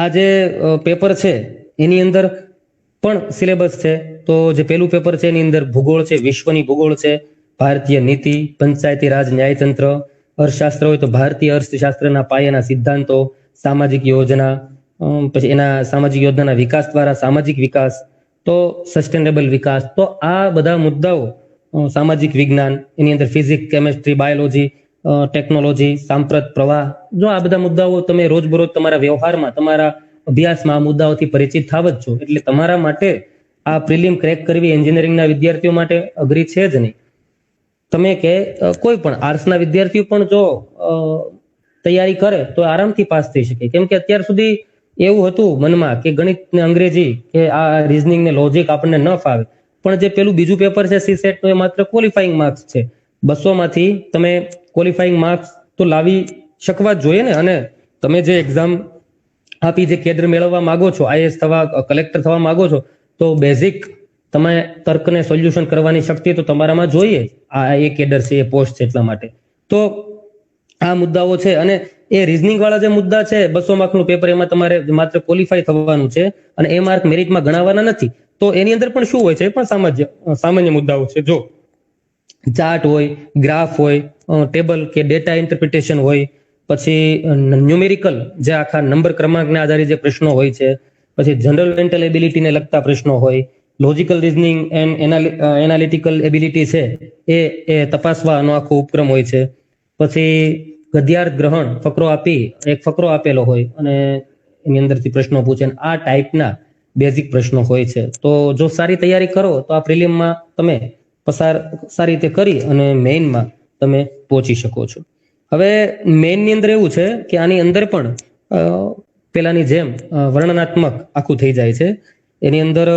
આ જે પેપર છે એની અંદર પણ સિલેબસ છે. તો જે પેલું પેપર છે એની અંદર ભૂગોળ છે, વિશ્વની ભૂગોળ છે, ભારતીય નીતિ, પંચાયતી રાજ ન્યાયતંત્ર, અર્થશાસ્ત્ર હોય તો ભારતીય અર્થશાસ્ત્રના પાયાના સિદ્ધાંતો, સામાજિક યોજના, પછી એના સામાજિક યોજનાના વિકાસ દ્વારા સામાજિક વિકાસ, તો સસ્ટેનેબલ વિકાસ, તો આ બધા મુદ્દાઓ, સામાજિક વિજ્ઞાન, એની અંદર ફિઝિક્સ, કેમેસ્ટ્રી, બાયોલોજી, ટેકનોલોજી, સાંપ્રત પ્રવાહ, જો આ બધા મુદ્દાઓ તમે રોજબરોજ તમારા વ્યવહારમાં, તમારા અભ્યાસમાં આ મુદ્દાઓથી પરિચિત થાવ જ છો. એટલે તમારા માટે આ પ્રિલિમ ક્રેક કરવી એન્જિનિયરિંગના વિદ્યાર્થીઓ માટે અઘરી છે જ નહીં. તમે કે કોઈ પણ આર્ટ્સના વિદ્યાર્થીઓ પણ જો તૈયારી કરે તો આરામથી પાસ થઈ શકે. કેમ કે અત્યાર સુધી એવું હતું મનમાં કે ગણિત ને અંગ્રેજી કે આ રીઝનિંગ ને લોજિક આપણને ન ફાવે. પણ જે પેલું બીજું પેપર છે સીસેટ, તો એ માત્ર ક્વોલિફાઈંગ માર્ક્સ છે. 200 માંથી તમે ક્વોલિફાઈંગ માર્ક્સ તો લાવી શકવા જ જોઈએ ને. અને તમે જે એક્ઝામ આપી, જે કેડર મેળવવા માંગો છો, આઈએએસ થવા, કલેક્ટર થવા માંગો છો, તો બેઝિક તમે તર્કને સોલ્યુશન કરવાની શક્તિ તો તમારામાં જોઈએ. આ એ કેડર છે, એ પોસ્ટ છે, એટલા માટે તો આ મુદ્દાઓ છે. અને એ રીઝનિંગ વાળા જે મુદ્દા છે 200 માર્કનું પેપર, એમાં તમારે માત્ર ક્વોલિફાય થવાનું છે અને એ માર્ક મેરિટમાં ગણાવવાના નથી. તો એની અંદર પણ શું હોય છે, એ પણ સામાન્ય મુદ્દાઓ છે. જો ચાર્ટ હોય, ગ્રાફ હોય, ટેબલ કે ડેટા ઇન્ટરપ્રિટેશન હોય, પછી ન્યુમેરિકલ જે આખા નંબર ક્રમાંકને આધારે જે પ્રશ્નો હોય છે, પછી જનરલ મેન્ટલ એબિલિટીને લગતા પ્રશ્નો હોય, logical reasoning and analytical ability છે એ તપાસવાનો આખો ઉપક્રમ હોય છે. પછી ગદ્યાર્થ ગ્રહણ, ફકરો આપી, એક ફકરો આપેલો હોય અને એની અંદરથી પ્રશ્નો પૂછે. આ ટાઈપના બેઝિક પ્રશ્નો હોય છે. તો જો સારી તૈયારી કરો તો આ પ્રિલિમમાં તમે પસાર સારી રીતે કરી અને મેઇનમાં તમે પહોંચી શકો છો. હવે મેઇનની અંદર એવું છે કે આની અંદર પણ પેલાની જેમ વર્ણનાત્મક આખું થઈ જાય છે. એની અંદર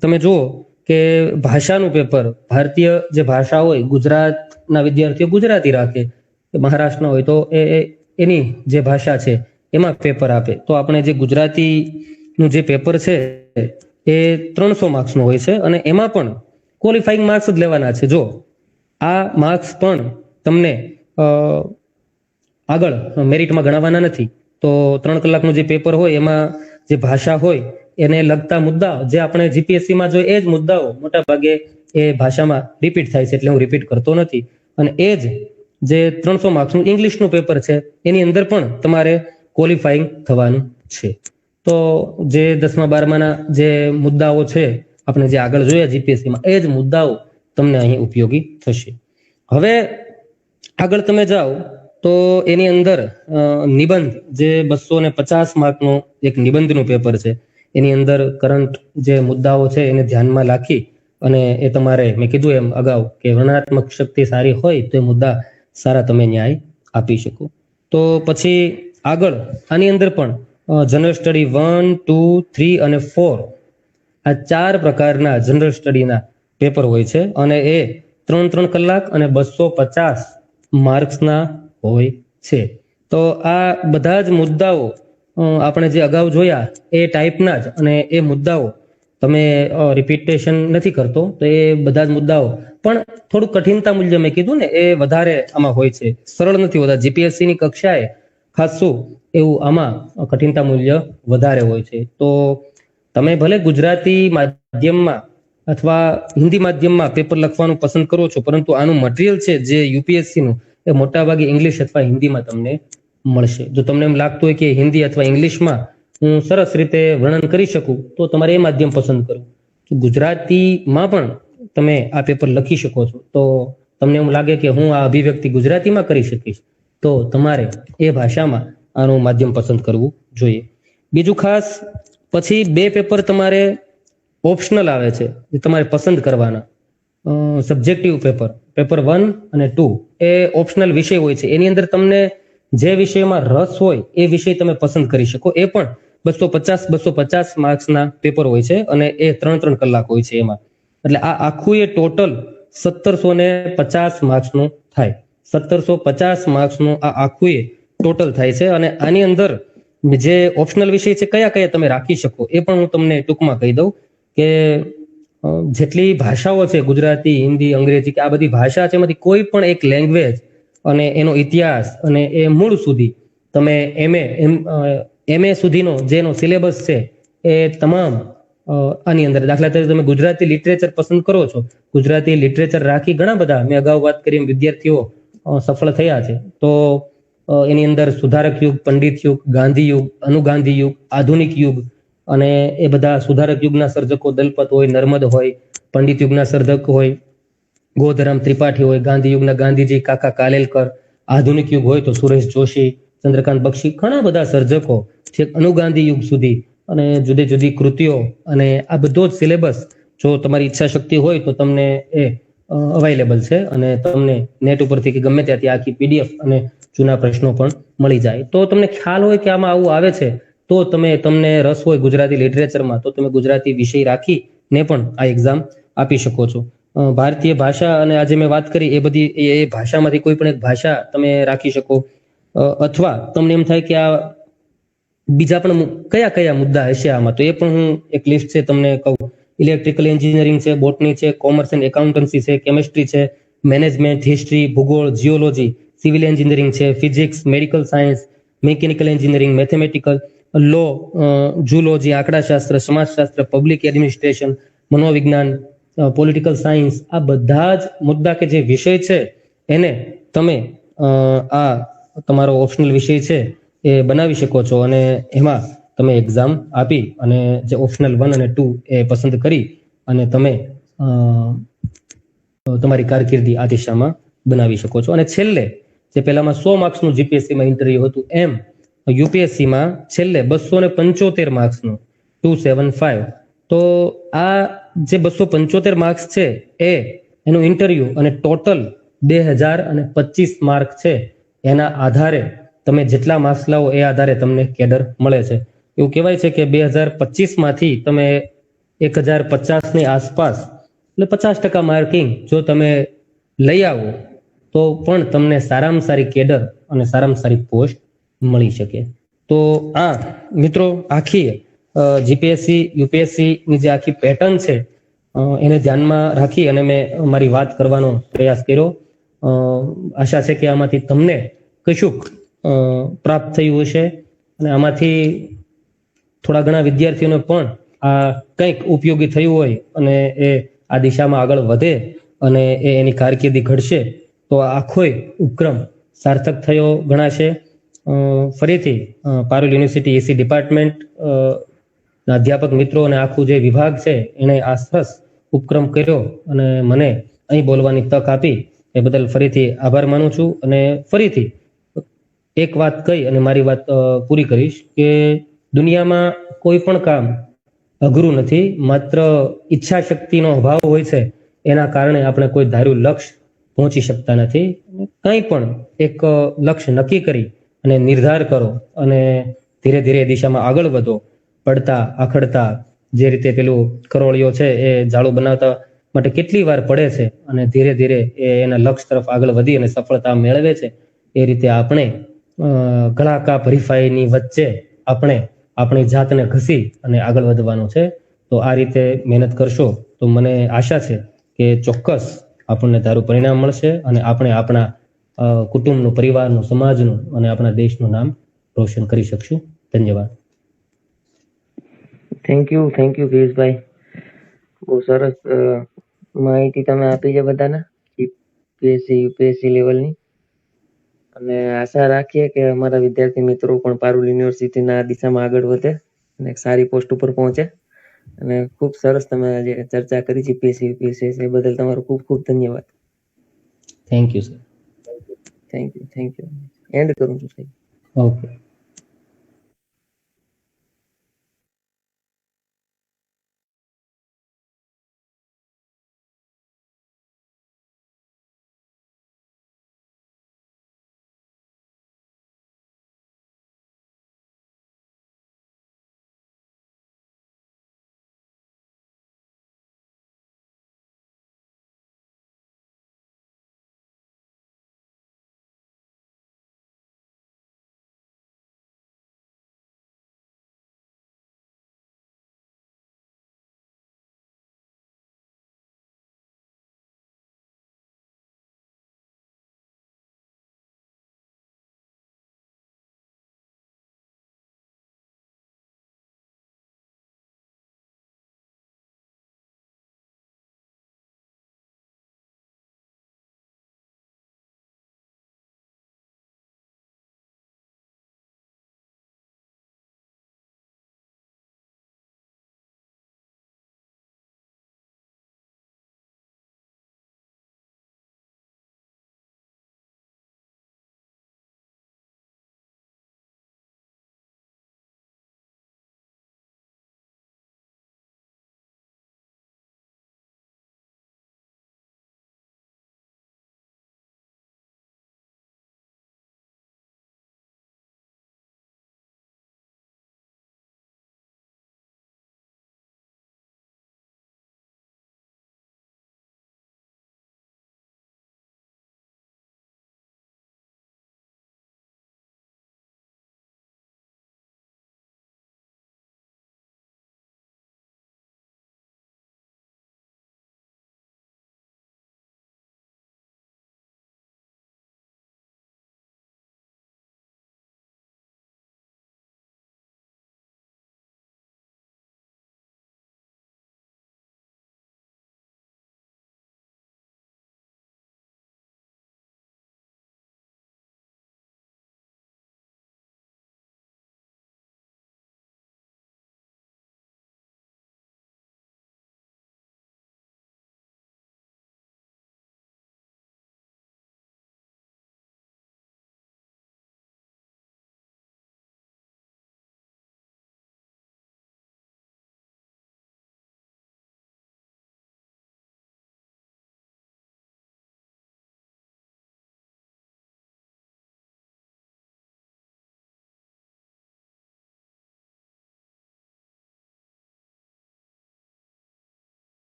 તમે જુઓ કે ભાષાનું પેપર, ભારતીય જે ભાષા હોય, ગુજરાતના વિદ્યાર્થીઓ ગુજરાતી રાખે, મહારાષ્ટ્રના હોય તો એની જે ભાષા છે એમાં પેપર આપે. તો આપણે જે ગુજરાતીનું જે પેપર છે એ 300 માર્ક્સનું હોય છે અને એમાં પણ ક્વોલિફાઈંગ માર્ક્સ જ લેવાના છે. જો આ માર્ક્સ પણ તમને આગળ મેરિટમાં ગણાવવાના નથી. તો 3 કલાકનું જે પેપર હોય એમાં જે ભાષા હોય એને લગતા મુદ્દા જે આપણે જીપીએસસીમાં જોઈએ એ જ મુદ્દાઓ મોટા ભાગે એ ભાષામાં રિપીટ થાય છે, એટલે હું રિપીટ કરતો નથી. અને એ જ જે 300 માર્ક્સનું ઇંગ્લિશનું પેપર છે એની અંદર પણ તમારે ક્વોલિફાઈંગ થવાનું છે. તો જે 10મા 12માના જે મુદ્દાઓ છે આપણે જે આગળ જોયા જીપીએસસીમાં, એ જ મુદ્દાઓ તમને અહીં ઉપયોગી થશે. હવે આગળ તમે જાઓ તો એની અંદર નિબંધ, જે 250 માર્કનું એક નિબંધનું પેપર છે, એની અંદર કરંટ જે મુદ્દાઓ છે એને ધ્યાનમાં રાખી અને એ તમારે, મેં કીધું એમ અગાઉ કે વર્ણનાત્મક શક્તિ સારી હોય તો એ મુદ્દા સારા તમે ન્યાય આપી શકો. તો પછી આગળ આની અંદર પણ જનરલ સ્ટડી 1, 2, 3 અને 4 આ 4 પ્રકારના જનરલ સ્ટડીના પેપર હોય છે અને એ 3 કલાક અને 250 માર્ક્સના હોય છે. તો આ બધા જ મુદ્દાઓ આપણે જે અગાઉ જોયા એ ટાઈપના જ, અને એ મુદ્દાઓ તમે રિપીટેશન નથી કરતો તો એ બધા જ મુદ્દાઓ પણ થોડું કઠિનતા મૂલ્ય મેં કીધું ને એ વધારે આમાં હોય છે, સરળ નથી હોતા. જીપીએસસી ની કક્ષાએ ખાસું એવું આમાં કઠિનતા મૂલ્ય વધારે હોય છે. તો તમે ભલે ગુજરાતી માધ્યમમાં અથવા હિન્દી માધ્યમમાં પેપર લખવાનું પસંદ કરો છો, પરંતુ આનું મટીરિયલ છે જે યુપીએસસી નું એ મોટાભાગે ઇંગ્લિશ અથવા હિન્દીમાં તમને મળશે. જો તમને એમ લાગતું હોય કે હિન્દી અથવા ઇંગ્લિશમાં હું સરસ રીતે વર્ણન કરી શકું તો તમારે એ માધ્યમ પસંદ કરવું. ગુજરાતીમાં પણ તમે આ પેપર લખી શકો છો. તો તમને એમ લાગે કે હું આ અભિવ્યક્તિ ગુજરાતીમાં કરી શકીશ તો તમારે એ ભાષામાં આનું માધ્યમ પસંદ કરવું જોઈએ. બીજું ખાસ પછી 2 પેપર તમારે ઓપ્શનલ આવે છે જે તમારે પસંદ કરવાના. સબ્જેક્ટિવ પેપર, પેપર 1 અને 2 એ ઓપ્શનલ વિષય હોય છે. એની અંદર તમને જે વિષયમાં રસ હોય એ વિષય તમે પસંદ કરી શકો. એ પણ 250 માર્ક્સના પેપર હોય છે અને એ 3 કલાક હોય છે એમાં. એટલે આ આખું એ ટોટલ 1750 માર્ક્સનું થાય. 1750 માર્ક્સનું આ આખું ટોટલ થાય છે. અને આની અંદર જે ઓપ્શનલ વિષય છે કયા કયા તમે રાખી શકો એ પણ હું તમને ટૂંકમાં કહી દઉં કે જેટલી ભાષાઓ છે, ગુજરાતી, હિન્દી, અંગ્રેજી કે આ બધી ભાષા છે, એમાંથી કોઈ પણ એક લેંગ્વેજ અને એનો ઇતિહાસ અને એ મૂળ સુધી તમે એમએ સુધીનો જેનો સિલેબસ છે એ તમામ આની અંદર, દાખલા તરીકે તમે ગુજરાતી લિટરેચર પસંદ કરો છો, ગુજરાતી લિટરેચર રાખી ઘણા બધા મેં અગાઉ વાત કરી વિદ્યાર્થીઓ સફળ થયા છે. તો એની અંદર સુધારક યુગ, પંડિત યુગ, ગાંધી યુગ, અનુગાંધી યુગ, આધુનિક યુગ અને એ બધા સુધારક યુગના સર્જકો દલપત હોય, નર્મદ હોય, પંડિત યુગના સર્જક હોય ગોધરામ ત્રિપાઠી હોય, ગાંધી યુગના ગાંધીજી, કાકા કાલેલકર, આધુનિક યુગ હોય તો સુરેશ જોશી, ચંદ્રકાંત બક્ષી, ઘણા બધા સર્જકો છે અનુગાંધી યુગ સુધી અને જુદી જુદી કૃતિઓ અને આ બધો જ સિલેબસ જો તમારી ઈચ્છા શક્તિ હોય તો તમને એ અવેલેબલ છે અને તમને નેટ ઉપરથી કે ગમે ત્યાંથી આખી પીડીએફ અને જૂના પ્રશ્નો પણ મળી જાય. તો તમને ખ્યાલ હોય કે આમાં આવું આવે છે તો તમને રસ હોય ગુજરાતી લિટરેચરમાં તો તમે ગુજરાતી વિષય રાખીને પણ આ એક્ઝામ આપી શકો છો. ભારતીય ભાષા અને આજે મેં વાત કરી એ બધી એ ભાષામાંથી કોઈ પણ એક ભાષા તમે રાખી શકો અથવા તમને એમ થાય કે આ બીજા પણ કયા કયા મુદ્દા હશે આમાં તો એ પણ હું એક લિસ્ટ છે તમને કહું. ઇલેક્ટ્રિકલ એન્જિનિયરિંગ છે, બોટની છે, કોમર્સ એન્ડ એકાઉન્ટન્સી છે, કેમિસ્ટ્રી છે, મેનેજમેન્ટ, હિસ્ટ્રી, ભૂગોળ, જીઓલોજી, સિવિલ એન્જિનિયરિંગ છે, physics, medical science, mechanical engineering, mathematical, law, zoology, આંકડાશાસ્ત્ર, સમાજશાસ્ત્ર, પબ્લિક એડમિનિસ્ટ્રેશન, મનોવિજ્ઞાન, પોલિટિકલ સાયન્સ, આ બધા જ મુદ્દા કે જે વિષય છે એને તમે આ તમારો ઓપ્શનલ વિષય છે એ બનાવી શકો છો અને એમાં તમે એક્ઝામ આપી અને જે ઓપ્શનલ 1 અને 2 એ પસંદ કરી અને તમે તમારી કારકિર્દી આ દિશામાં બનાવી શકો છો. અને છેલ્લે જે પહેલામાં 100 માર્ક્સનું જીપીએસસીમાં ઇન્ટરવ્યુ હતું એમ યુપીએસસીમાં છેલ્લે 275 માર્ક્સનું 275. તો આ જે 275 માર્ક્સ છે એનું ઇન્ટરવ્યુ અને ટોટલ 2025 માર્ક છે એના આધારે તમે જેટલા માર્ક્સ લાવો એ આધારે તમને કેડર મળે છે. એવું કહેવાય છે કે 2025 માંથી તમે 1050 ની આસપાસ એટલે 50% માર્કિંગ જો તમે લઈ આવો તો પણ તમને સારામાં સારી કેડર અને સારામાં સારી પોસ્ટ મળી શકે. તો આ મિત્રો આખી જીપીએસસી યુપીએસસી ની જે આખી પેટર્ન છે એને ધ્યાનમાં રાખી અને મેં મારી વાત કરવાનો પ્રયાસ કર્યો. આશા છે કે આમાંથી તમને કશુંક પ્રાપ્ત થયું હશે અને આમાંથી થોડા ઘણા વિદ્યાર્થીઓને પણ આ કંઈક ઉપયોગી થયું હોય અને એ આ દિશામાં આગળ વધે અને એની કારકિર્દી ઘડશે તો આખોય ઉપક્રમ સાર્થક થયો ગણાશે. ફરીથી પારુલ યુનિવર્સિટી એસી ડિપાર્ટમેન્ટ અધ્યાપક મિત્રો અને આખું જે વિભાગ છે એને આ સરસ ઉપક્રમ કર્યો અને મને અહીં બોલવાની તક આપી એ બદલ ફરીથી આભાર માનું છું. અને ફરીથી એક વાત કહી અને મારી વાત પૂરી કરીશ કે દુનિયામાં કોઈ પણ કામ અઘરું નથી, માત્ર ઈચ્છા શક્તિનો અભાવ હોય છે એના કારણે આપણે કોઈ ધાર્યું લક્ષ્ય પહોંચી શકતા નથી. કંઈ પણ એક લક્ષ્ય નક્કી કરી અને નિર્ધાર કરો અને ધીરે ધીરે દિશામાં આગળ વધો. પડતા આખડતા જે રીતે પેલું કરોળિયો છે એ જાળું બનાવતા માટે કેટલી વાર પડે છે અને ધીરે ધીરે એના લક્ષ્ય તરફ આગળ વધી અને સફળતા મેળવે છે. એ રીતે આપણે ઘડાકા હરીફાઈની વચ્ચે આપણે આપણી જાતને ઘસી અને આગળ વધવાનું છે. તો આ રીતે મહેનત કરશો તો મને આશા છે કે ચોક્કસ આપણને તારું પરિણામ મળશે અને આપણે આપણા કુટુંબનું, પરિવારનું, સમાજનું અને આપણા દેશનું નામ રોશન કરી શકશું. ધન્યવાદ. થેન્ક યુ પિયુષભાઈ, બહુ સરસ માહિતી તમે આપી છે બધાને જીપીએસસી યુપીએસસી લેવલની. અને આશા રાખીએ કે અમારા વિદ્યાર્થી મિત્રો પણ પારુલ યુનિવર્સિટીના દિશામાં આગળ વધે અને એક સારી પોસ્ટ ઉપર પહોંચે. અને ખૂબ સરસ તમે જે ચર્ચા કરી જીપીએસસી યુપીએસસી એ બદલ તમારો ખૂબ ખૂબ ધન્યવાદ. Thank you sir. Thank you. And કરું છું સાહેબ. ઓકે.